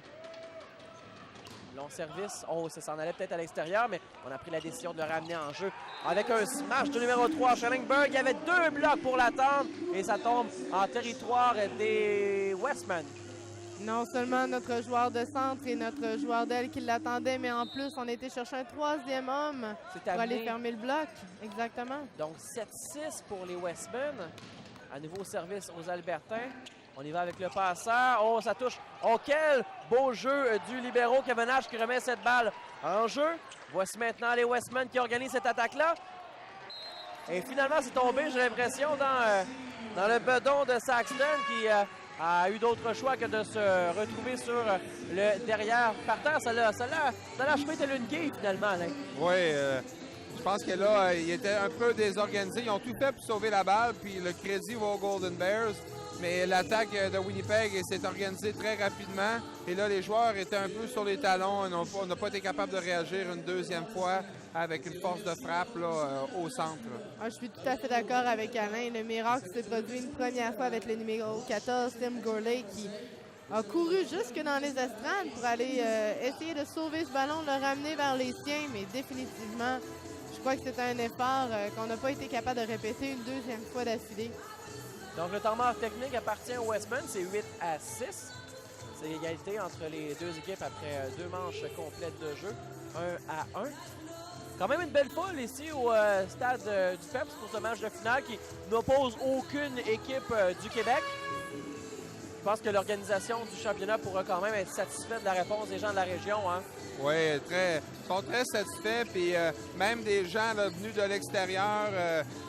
S1: Long service. Oh, ça s'en allait peut-être à l'extérieur, mais on a pris la décision de le ramener en jeu. Avec un smash du numéro 3, Schellenberg. Il y avait 2 blocs pour l'attendre et ça tombe en territoire des Westmen.
S5: Non seulement notre joueur de centre et notre joueur d'aile qui l'attendait, mais en plus, on a été chercher un troisième homme pour aller fermer le bloc. Exactement.
S1: Donc, 7-6 pour les Westmen. À nouveau service aux Albertains. On y va avec le passeur. Oh, ça touche. Oh, quel beau jeu du libéro Kevin Nash qui remet cette balle en jeu. Voici maintenant les Westmen qui organisent cette attaque-là. Et finalement, c'est tombé, j'ai l'impression, dans le bedon de Saxton qui a eu d'autres choix que de se retrouver sur le derrière par terre. Ça l'a achevé tel une guille, finalement, Alain.
S4: Oui, pense que là, il était un peu désorganisé. Ils ont tout fait pour sauver la balle, puis le crédit va aux Golden Bears. Mais l'attaque de Winnipeg s'est organisée très rapidement. Et là, les joueurs étaient un peu sur les talons. On n'a pas été capable de réagir une deuxième fois avec une force de frappe là, au centre.
S5: Ah, je suis tout à fait d'accord avec Alain. Le miracle s'est produit une première fois avec le numéro 14, Tim Gourlay, qui a couru jusque dans les estrades pour aller essayer de sauver ce ballon, le ramener vers les siens. Mais définitivement, je crois que c'est un effort qu'on n'a pas été capable de répéter une deuxième fois d'affilée.
S1: Donc, le temps mort technique appartient au Westman. C'est 8-6. C'est l'égalité entre les deux équipes après 2 manches complètes de jeu. 1-1. Quand même une belle foule ici au stade du PEPS pour ce match de finale qui n'oppose aucune équipe du Québec. Je pense que l'organisation du championnat pourra quand même être satisfaite de la réponse des gens de la région. Hein?
S4: Oui, ils sont très satisfaits. Puis même des gens là, venus de l'extérieur,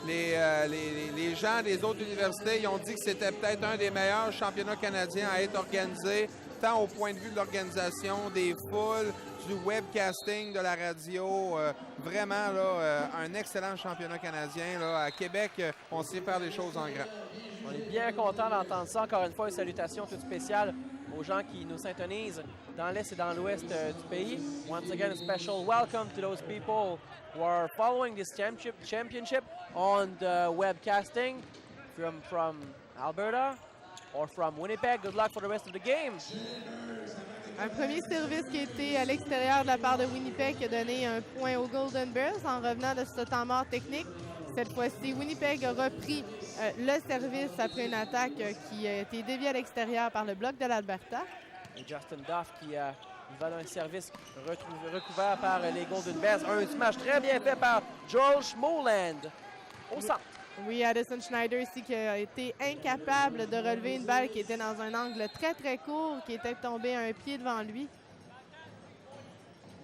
S4: les gens des autres universités, ils ont dit que c'était peut-être un des meilleurs championnats canadiens à être organisé, tant au point de vue de l'organisation, des foules, du webcasting, de la radio. Vraiment, là, un excellent championnat canadien. Là. À Québec, on sait faire des choses en grand.
S1: On est bien content d'entendre ça. Encore une fois, une salutation toute spéciale aux gens qui nous syntonisent dans l'Est et dans l'Ouest du pays. Once again, a special welcome to those people who are following this championship on the webcasting from Alberta or from Winnipeg. Good luck for the rest of the game.
S5: Un premier service qui a été à l'extérieur de la part de Winnipeg qui a donné un point aux Golden Bears en revenant de ce temps mort technique. Cette fois-ci, Winnipeg a repris le service après une attaque qui a été déviée à l'extérieur par le bloc de l'Alberta.
S1: Et Justin Duff qui va d'un service recouvert par les Golden Bears. Un smash très bien fait par Joel Schmoland au centre.
S5: Oui, Addison Schneider ici qui a été incapable de relever une balle qui était dans un angle très très court, qui était tombée à un pied devant lui.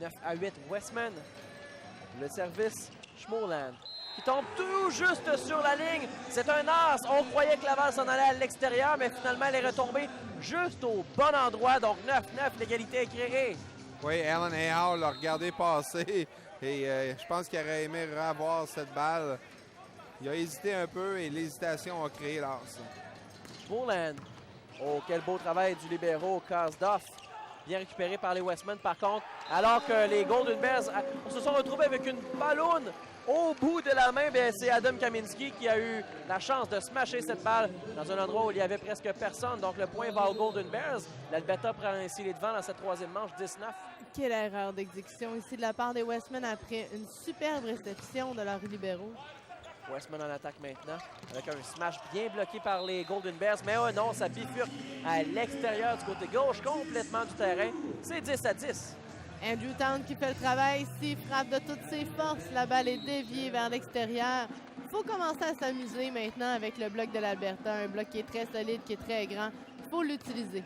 S1: 9-8 Westman. Le service Schmoland qui tombe tout juste sur la ligne. C'est un as. On croyait que la balle s'en allait à l'extérieur, mais finalement, elle est retombée juste au bon endroit. Donc 9-9, l'égalité est créée.
S4: Oui, Alan Hayhow l'a regardé passer et je pense qu'il aurait aimé revoir cette balle. Il a hésité un peu et l'hésitation a créé l'as.
S1: Schmoland. Oh, quel beau travail du libéro Kasdoff. Bien récupéré par les Westmen, par contre. Alors que les Golden Bears se sont retrouvés avec une ballonne au bout de la main, c'est Adam Kaminski qui a eu la chance de smasher cette balle dans un endroit où il y avait presque personne. Donc le point va aux Golden Bears. L'Alberta prend ainsi les devants dans cette troisième manche, 19.
S5: Quelle erreur d'exécution ici de la part des Westmen après une superbe réception de leurs libéraux.
S1: Westman en attaque maintenant avec un smash bien bloqué par les Golden Bears. Mais oh non, ça bifurque à l'extérieur du côté gauche complètement du terrain. C'est 10-10.
S5: Andrew Town qui fait le travail ici, frappe de toutes ses forces. La balle est déviée vers l'extérieur. Il faut commencer à s'amuser maintenant avec le bloc de l'Alberta. Un bloc qui est très solide, qui est très grand. Il faut l'utiliser.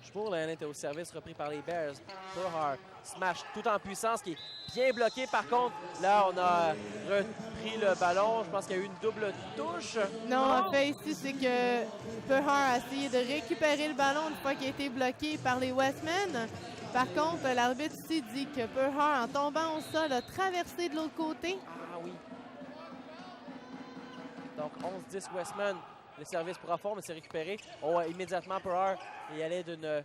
S1: Schmoland était au service repris par les Bears. Perhar smash tout en puissance qui est bien bloqué. Par contre, là, on a repris le ballon. Je pense qu'il y a eu une double touche.
S5: Non, en fait, ici, c'est que Perhar a essayé de récupérer le ballon une fois qu'il a été bloqué par les Westmen. Par contre, l'arbitre ici dit que Perhar, en tombant au sol, a traversé de l'autre côté.
S1: Ah oui. Donc, 11-10 Westman. Le service profond, mais c'est récupéré. Oh, immédiatement, Perhar y allait d'une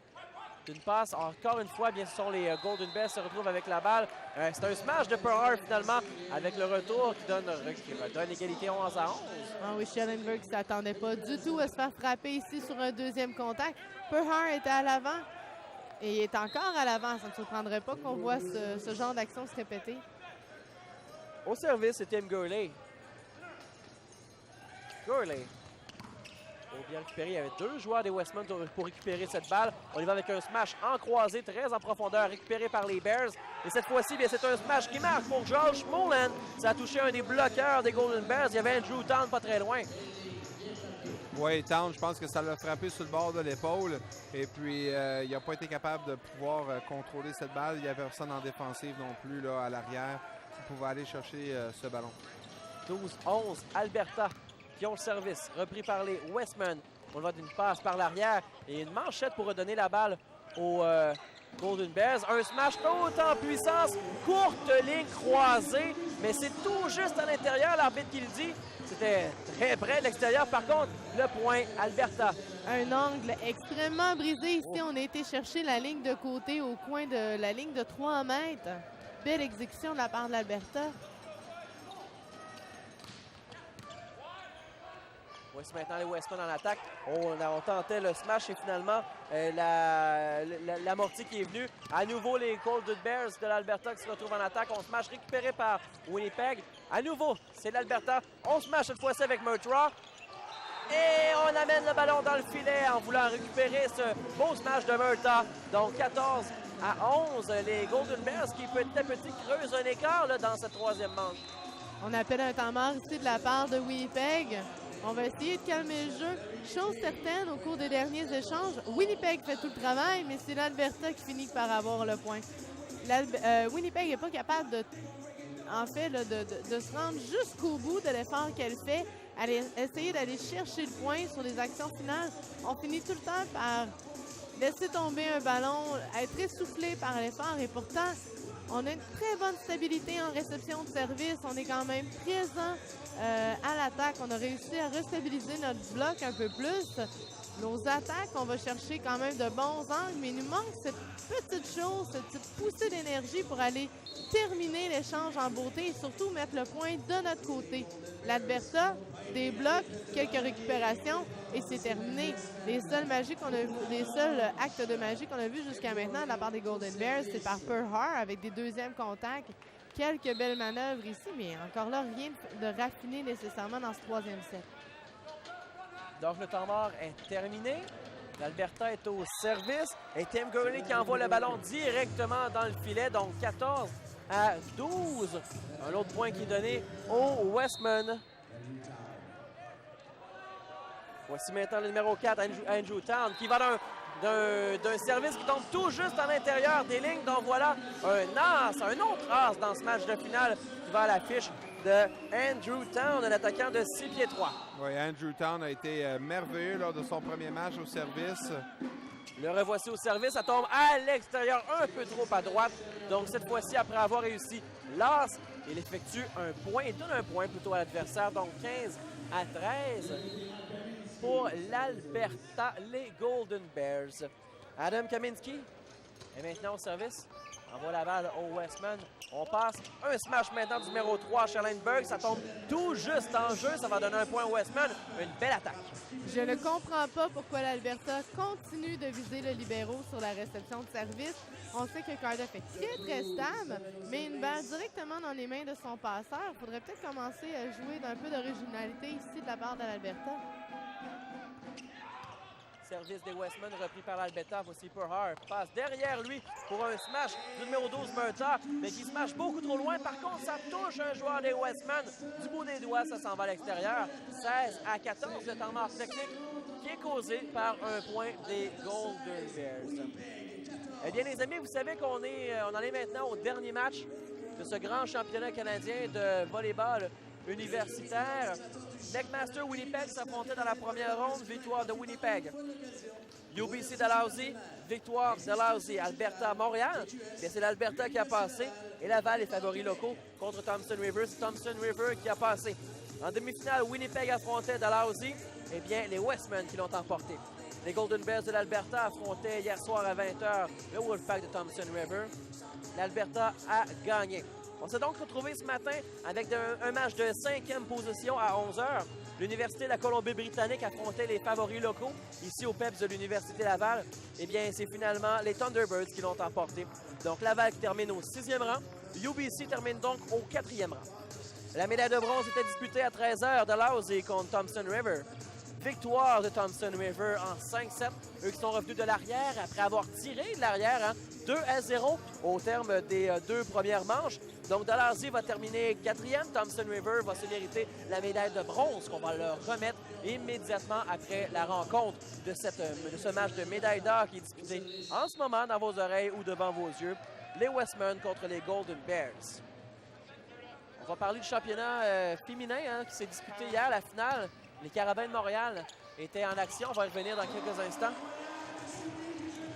S1: passe. Encore une fois, bien, ce sont les Golden Bears se retrouvent avec la balle. C'est un smash de Perhar, finalement, avec le retour qui donne égalité 11-11.
S5: Ah oui, Schellenberg ne s'attendait pas du tout à se faire frapper ici sur un deuxième contact. Perhar était à l'avant. Et il est encore à l'avant. Ça ne me surprendrait pas qu'on voit ce genre d'action se répéter.
S1: Au service, c'est Tim Gourlay. Gourlay. Bien récupéré. Il y avait 2 joueurs des Westmen pour récupérer cette balle. On y va avec un smash en croisé, très en profondeur, récupéré par les Bears. Et cette fois-ci, c'est un smash qui marque pour Joel Schmoland. Ça a touché un des bloqueurs des Golden Bears. Il y avait Andrew Town pas très loin.
S4: Oui, Town, je pense que ça l'a frappé sur le bord de l'épaule. Et puis, il n'a pas été capable de pouvoir contrôler cette balle. Il n'y avait personne en défensive non plus là, à l'arrière qui pouvait aller chercher ce ballon.
S1: 12-11, Alberta qui ont le service, repris par les Westmen. On va d'une passe par l'arrière et une manchette pour redonner la balle aux Golden Bears. Un smash haut en puissance, courte ligne croisée, mais c'est tout juste à l'intérieur, l'arbitre qui le dit. C'était très près de l'extérieur. Par contre, le point, Alberta.
S5: Un angle extrêmement brisé. Ici, on a été chercher la ligne de côté au coin de la ligne de 3 mètres. Belle exécution de la part de l'Alberta.
S1: Voici maintenant les Westmen en attaque. On tentait le smash et finalement l'amorti qui est venu. À nouveau les Golden Bears de l'Alberta qui se retrouvent en attaque. On smash récupéré par Winnipeg. À nouveau, c'est l'Alberta. On smash cette fois-ci avec Murtaugh. Et on amène le ballon dans le filet en voulant récupérer ce beau smash de Murtaugh. Donc 14 à 11, les Golden Bears qui petit à petit creusent un écart là, dans cette troisième manche.
S5: On appelle un temps mort ici de la part de Winnipeg. On va essayer de calmer le jeu. Chose certaine, au cours des derniers échanges, Winnipeg fait tout le travail, mais c'est l'Alberta qui finit par avoir le point. Winnipeg n'est pas capable de se rendre jusqu'au bout de l'effort qu'elle fait, essayer d'aller chercher le point sur les actions finales. On finit tout le temps par laisser tomber un ballon, être essoufflé par l'effort et pourtant, on a une très bonne stabilité en réception de service. On est quand même présent à l'attaque. On a réussi à restabiliser notre bloc un peu plus. Nos attaques, on va chercher quand même de bons angles, mais il nous manque cette petite chose, cette petite poussée d'énergie pour aller terminer l'échange en beauté et surtout mettre le point de notre côté. L'Alberta débloque quelques récupérations et c'est terminé. Les seuls actes de magie qu'on a vus jusqu'à maintenant de la part des Golden Bears, c'est par Perhar avec des deuxièmes contacts. Quelques belles manœuvres ici, mais encore là, rien de raffiné nécessairement dans ce troisième set.
S1: Donc, le temps mort est terminé. L'Alberta est au service. Et Tim Gurney qui envoie le ballon directement dans le filet. Donc, 14 à 12. Un autre point qui est donné au Westman. Voici maintenant le numéro 4, Andrew Town, qui va d'un service qui tombe tout juste à l'intérieur des lignes. Donc, voilà un autre as dans ce match de finale qui va à l'affiche de Andrew Town, un attaquant de 6 pieds 3.
S4: Oui, Andrew Town a été merveilleux lors de son premier match au service.
S1: Le revoici au service, ça tombe à l'extérieur, un peu trop à droite. Donc cette fois-ci, après avoir réussi l'as, il effectue un point, il donne un point plutôt à l'adversaire. Donc 15 à 13 pour l'Alberta, les Golden Bears. Adam Kaminski est maintenant au service. Envoie la balle au Westman. On passe un smash maintenant du numéro 3, Schellenberg. Ça tombe tout juste en jeu. Ça va donner un point au Westman. Une belle attaque.
S5: Je ne comprends pas pourquoi l'Alberta continue de viser le libéraux sur la réception de service. On sait que Cardiff est très stable, mais une balle directement dans les mains de son passeur. Il faudrait peut-être commencer à jouer d'un peu d'originalité ici de la part de l'Alberta.
S1: Service des Westmen repris par l'Alberta. Voici Perhar. Passe derrière lui pour un smash du numéro 12, Murtaugh, mais qui smash beaucoup trop loin. Par contre, ça touche un joueur des Westmen. Du bout des doigts, ça s'en va à l'extérieur. 16 à 14, le temps mort technique qui est causé par un point des Golden Bears. Eh bien, les amis, vous savez qu'on en est maintenant au dernier match de ce grand championnat canadien de volleyball universitaire. McMaster Winnipeg s'affrontait dans la première ronde, victoire de Winnipeg. UBC Dalhousie, victoire de Dalhousie. Alberta Montréal, c'est l'Alberta qui a passé. Et Laval, les favoris locaux contre Thompson River. C'est Thompson River qui a passé. En demi-finale, Winnipeg affrontait Dalhousie. Eh bien, les Westmen qui l'ont emporté. Les Golden Bears de l'Alberta affrontaient hier soir à 20h le Wolfpack de Thompson River. L'Alberta a gagné. On s'est donc retrouvé ce matin avec un match de 5e position à 11h. L'Université de la Colombie-Britannique affrontait les favoris locaux ici au PEPS de l'Université Laval. Eh bien, c'est finalement les Thunderbirds qui l'ont emporté. Donc, Laval qui termine au 6e rang. UBC termine donc au 4e rang. La médaille de bronze était disputée à 13h de Dalhousie contre Thompson River. Victoire de Thompson River en 5-7. Eux qui sont revenus de l'arrière après avoir tiré de l'arrière, 2-0 au terme des 2 premières manches. Donc, Dalhousie va terminer 4e. Thompson River va se mériter la médaille de bronze qu'on va leur remettre immédiatement après la rencontre de ce match de médaille d'or qui est disputé en ce moment dans vos oreilles ou devant vos yeux. Les Westmen contre les Golden Bears. On va parler du championnat féminin qui s'est disputé hier, la finale. Les Carabins de Montréal étaient en action. On va y revenir dans quelques instants.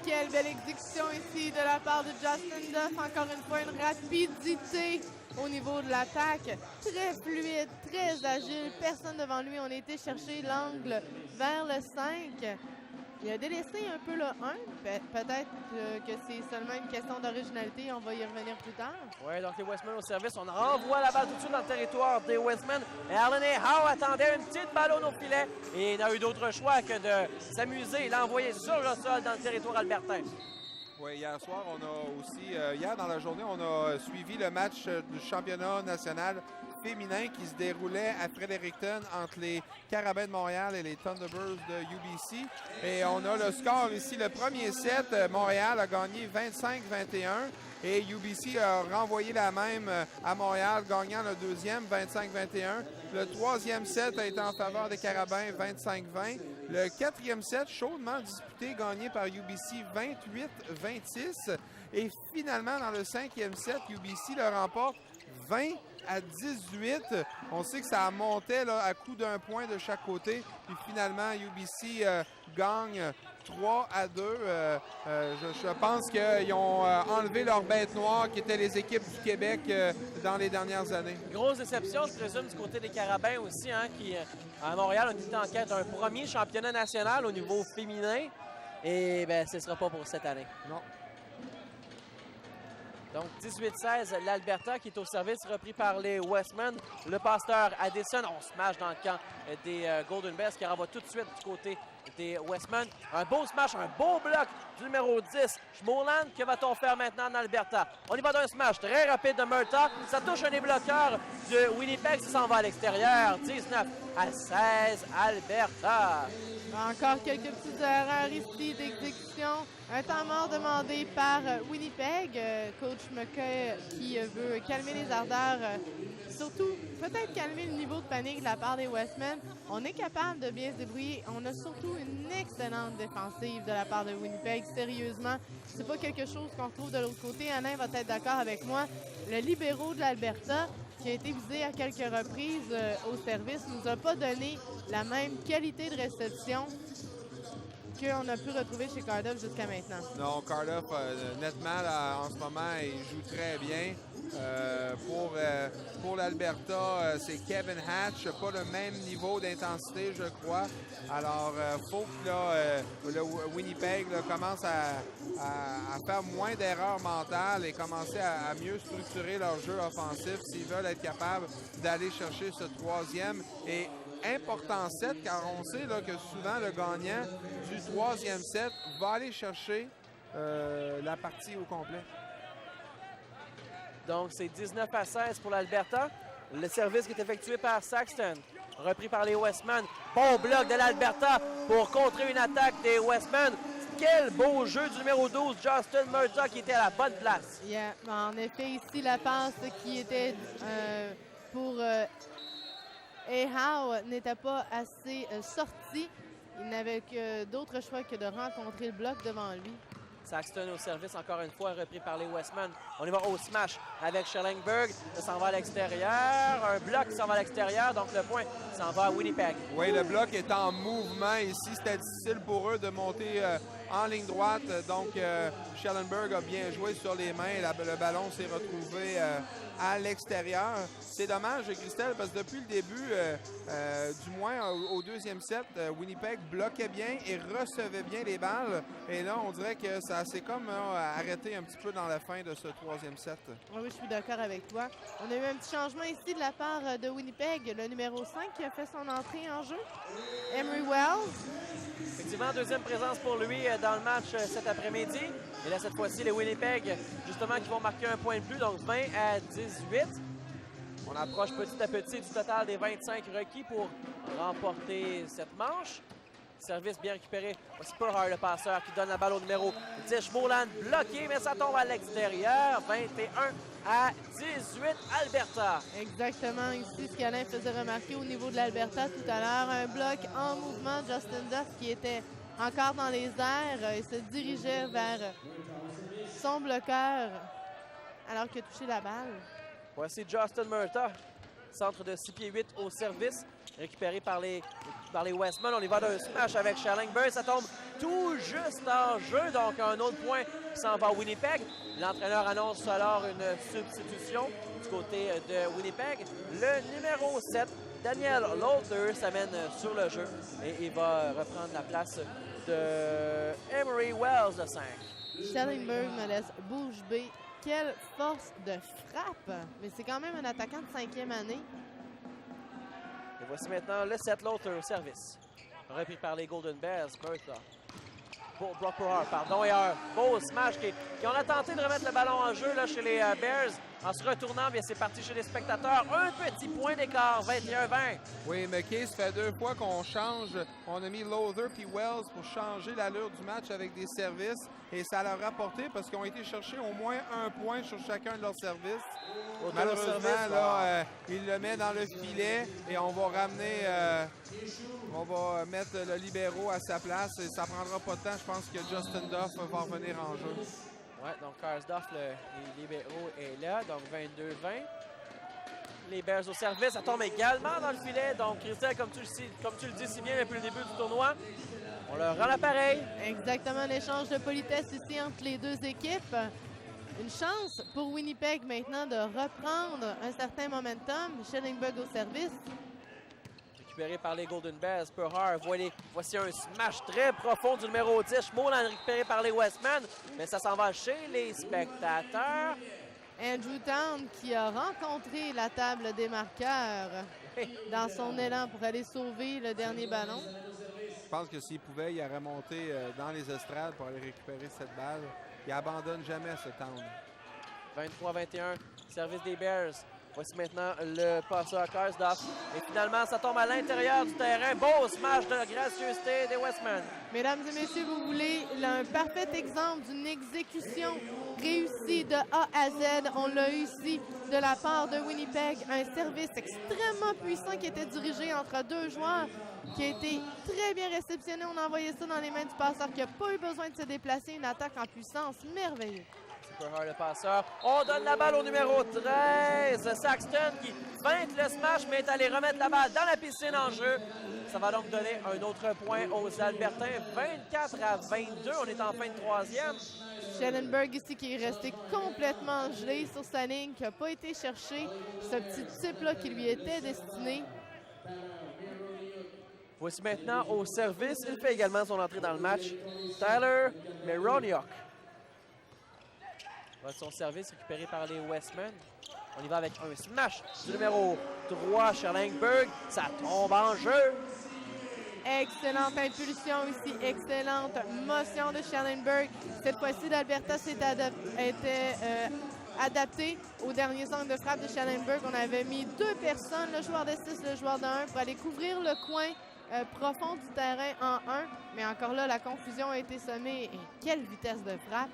S5: quelle belle exécution ici de la part de Justin Duff. Encore une fois, une rapidité au niveau de l'attaque. Très fluide, très agile. Personne devant lui. On a été chercher l'angle vers le 5. Il a délaissé un peu le 1. Peut-être que c'est seulement une question d'originalité. On va y revenir plus tard.
S1: Oui, donc les Westmen au service. On renvoie la balle tout de suite dans le territoire des Westmen. Et Arlen Howe attendait une petite ballonne au filet. Et il n'a eu d'autre choix que de s'amuser et l'envoyer sur le sol dans le territoire albertain.
S4: Oui, hier soir, on a aussi, hier dans la journée, on a suivi le match du championnat national féminin qui se déroulait à Fredericton entre les Carabins de Montréal et les Thunderbirds de UBC. Et on a le score ici. Le premier set, Montréal a gagné 25-21 et UBC a renvoyé la même à Montréal, gagnant le deuxième 25-21. Le troisième set a été en faveur des Carabins 25-20. Le quatrième set, chaudement disputé, gagné par UBC 28-26. Et finalement, dans le cinquième set, UBC le remporte 20-18. On sait que ça montait là, à coup d'un point de chaque côté. Puis finalement, UBC gagne 3-2. Je pense qu'ils ont enlevé leur bête noire qui étaient les équipes du Québec dans les dernières années.
S1: Grosse déception, je présume, du côté des Carabins aussi, hein, qui, à Montréal, ont été en quête d'un premier championnat national au niveau féminin. Et bien, ce ne sera pas pour cette année.
S4: Non.
S1: Donc, 18-16, l'Alberta qui est au service, repris par les Westmen. Le pasteur Addison, on smash dans le camp des Golden Bears qui renvoie tout de suite du côté des Westmen. Un beau smash, un beau bloc du numéro 10, Schmoland. Que va-t-on faire maintenant en Alberta? On y va d'un smash très rapide de Murtaugh. Ça touche un des bloqueurs de Winnipeg, ça s'en va à l'extérieur. 19-16, Alberta.
S5: Encore quelques petites erreurs ici d'exécution. Un temps mort demandé par Winnipeg. Coach McKay qui veut calmer les ardeurs. Surtout, peut-être calmer le niveau de panique de la part des Westmen. On est capable de bien se débrouiller. On a surtout une excellente défensive de la part de Winnipeg. Sérieusement, c'est pas quelque chose qu'on retrouve de l'autre côté. Alain va être d'accord avec moi. Le libéraux de l'Alberta, qui a été visé à quelques reprises au service, nous a pas donné la même qualité de réception qu'on a pu retrouver chez Cardiff jusqu'à maintenant.
S4: Non, Cardiff, nettement, là, en ce moment, il joue très bien. Pour l'Alberta, c'est Kevin Hatch, pas le même niveau d'intensité, je crois. Alors, faut que là, le Winnipeg là, commence à faire moins d'erreurs mentales et commencer à mieux structurer leur jeu offensif s'ils veulent être capables d'aller chercher ce troisième et important set, car on sait là, que souvent le gagnant du troisième set va aller chercher la partie au complet.
S1: Donc, c'est 19-16 pour l'Alberta. Le service qui est effectué par Saxton, repris par les Westmen. Bon bloc de l'Alberta pour contrer une attaque des Westmen. Quel beau jeu du numéro 12, Justin Murtaugh, qui était à la bonne place.
S5: Yeah. En effet, ici, la passe qui était pour Howe n'était pas assez sortie. Il n'avait que d'autres choix que de rencontrer le bloc devant lui.
S1: Saxton au service, encore une fois, repris par les Westmen. On y va au smash avec Schellenberg. Ça s'en va à l'extérieur. Un bloc qui s'en va à l'extérieur. Donc, le point s'en va à Winnipeg.
S4: Oui, le bloc est en mouvement ici. C'était difficile pour eux de monter en ligne droite. Donc, Schellenberg a bien joué sur les mains. Le ballon s'est retrouvé à l'extérieur. C'est dommage, Christelle, parce que depuis le début, du moins au deuxième set, Winnipeg bloquait bien et recevait bien les balles. Et là, on dirait que ça s'est comme arrêté un petit peu dans la fin de ce troisième set.
S5: Oui, je suis d'accord avec toi. On a eu un petit changement ici de la part de Winnipeg. Le numéro 5 qui a fait son entrée en jeu, Emery Wells.
S1: Effectivement, deuxième présence pour lui dans le match cet après-midi. Et là, cette fois-ci, les Winnipeg, justement, qui vont marquer un point de plus, donc 20-18. On approche petit à petit du total des 25 requis pour remporter cette manche. Service bien récupéré. Voici Perhar, le passeur, qui donne la balle au numéro 10. Schmoland bloqué, mais ça tombe à l'extérieur. 21-18, Alberta.
S5: Exactement. Ici, ce qu'Alain faisait remarquer au niveau de l'Alberta tout à l'heure. Un bloc en mouvement. Justin Duff qui était encore dans les airs et se dirigeait vers son bloqueur alors qu'il a touché la balle.
S1: Voici Justin Murtaugh centre de 6 pieds 8 au service, récupéré par les Westmen. On y va d'un smash avec Schellenberg. Ça tombe tout juste en jeu, donc un autre point qui s'en va à Winnipeg. L'entraîneur annonce alors une substitution du côté de Winnipeg. Le numéro 7, Daniel Lothar, s'amène sur le jeu et il va reprendre la place de Emery Wells de 5.
S5: Schellenberg me laisse bouche bée. Quelle force de frappe! Mais c'est quand même un attaquant de 5e année.
S1: Et voici maintenant le 7 Lothar au service. Repris par les Golden Bears, Bertha. Brock Burhart, pardon, et un beau smash qui on a tenté de remettre le ballon en jeu là, chez les Bears. En se retournant, bien c'est parti chez les spectateurs. Un petit point d'écart, 21-20.
S4: Oui, McKay, ça fait 2 fois qu'on change. On a mis Lothar puis Wells pour changer l'allure du match avec des services. Et ça leur a rapporté parce qu'ils ont été chercher au moins un point sur chacun de leurs services. Malheureusement, là, il le met dans le filet et on va ramener... on va mettre le libéro à sa place et ça prendra pas de temps. Je pense que Justin Duff va revenir en jeu.
S1: Oui, donc Karsdorf, le libéro est là, donc 22-20. Les Bears au service, ça tombe également dans le filet. Donc, Christelle, comme tu le dis si bien depuis le début du tournoi, on leur rend l'appareil.
S5: Exactement, l'échange de politesse ici entre les deux équipes. Une chance pour Winnipeg maintenant de reprendre un certain momentum. Schellenberg au service.
S1: Récupéré par les Golden Bears. Burhart, voici un smash très profond du numéro 10. Schmolan récupéré par les Westmen, mais ça s'en va chez les spectateurs.
S5: Andrew Town qui a rencontré la table des marqueurs dans son élan pour aller sauver le dernier ballon.
S4: Je pense que s'il pouvait, il aurait monté dans les estrades pour aller récupérer cette balle. Il abandonne jamais ce Town.
S1: 23-21, service des Bears. Voici maintenant le passeur Karsdorf. Et finalement, ça tombe à l'intérieur du terrain. Beau smash de gracieuseté des Westmen.
S5: Mesdames et messieurs, vous voulez un parfait exemple d'une exécution réussie de A à Z. On l'a eu ici de la part de Winnipeg. Un service extrêmement puissant qui était dirigé entre deux joueurs, qui a été très bien réceptionné. On a envoyé ça dans les mains du passeur qui n'a pas eu besoin de se déplacer. Une attaque en puissance merveilleuse.
S1: Burhart, le passeur. On donne la balle au numéro 13. Saxton qui feinte le smash, mais est allé remettre la balle dans la piscine en jeu. Ça va donc donner un autre point aux Albertains. 24-22. On est en fin de troisième.
S5: Schellenberg ici qui est resté complètement gelé sur sa ligne, qui n'a pas été chercher ce petit type-là qui lui était destiné.
S1: Voici maintenant au service. Il fait également son entrée dans le match. Tyler Meroniuk. Son service récupéré par les Westmen. On y va avec un smash du numéro 3, Schellenberg. Ça tombe en jeu.
S5: Excellente impulsion ici, excellente motion de Schellenberg. Cette fois-ci, l'Alberta s'est adapté au dernier angle de frappe de Schellenberg. On avait mis 2 personnes, le joueur de 6, le joueur de 1, pour aller couvrir le coin profond du terrain en 1. Mais encore là, la confusion a été semée. Et quelle vitesse de frappe!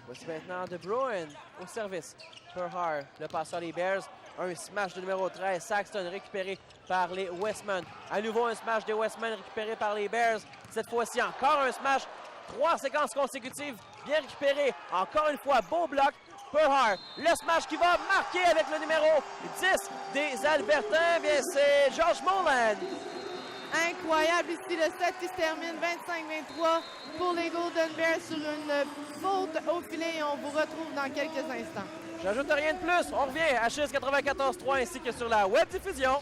S1: Voici maintenant De Bruyne au service. Burhart, le passeur des Bears. Un smash du numéro 13. Saxton récupéré par les Westmen. À nouveau un smash des Westmen récupéré par les Bears. Cette fois-ci encore un smash. 3 séquences consécutives. Bien récupéré. Encore une fois, beau bloc. Burhart, le smash qui va marquer avec le numéro 10 des Albertains. Bien, c'est Josh Molan.
S5: Incroyable ici, le set qui se termine 25-23 pour les Golden Bears sur une faute au filet et on vous retrouve dans quelques instants.
S1: J'ajoute rien de plus. On revient à Chiz 94.3 ainsi que sur la web diffusion.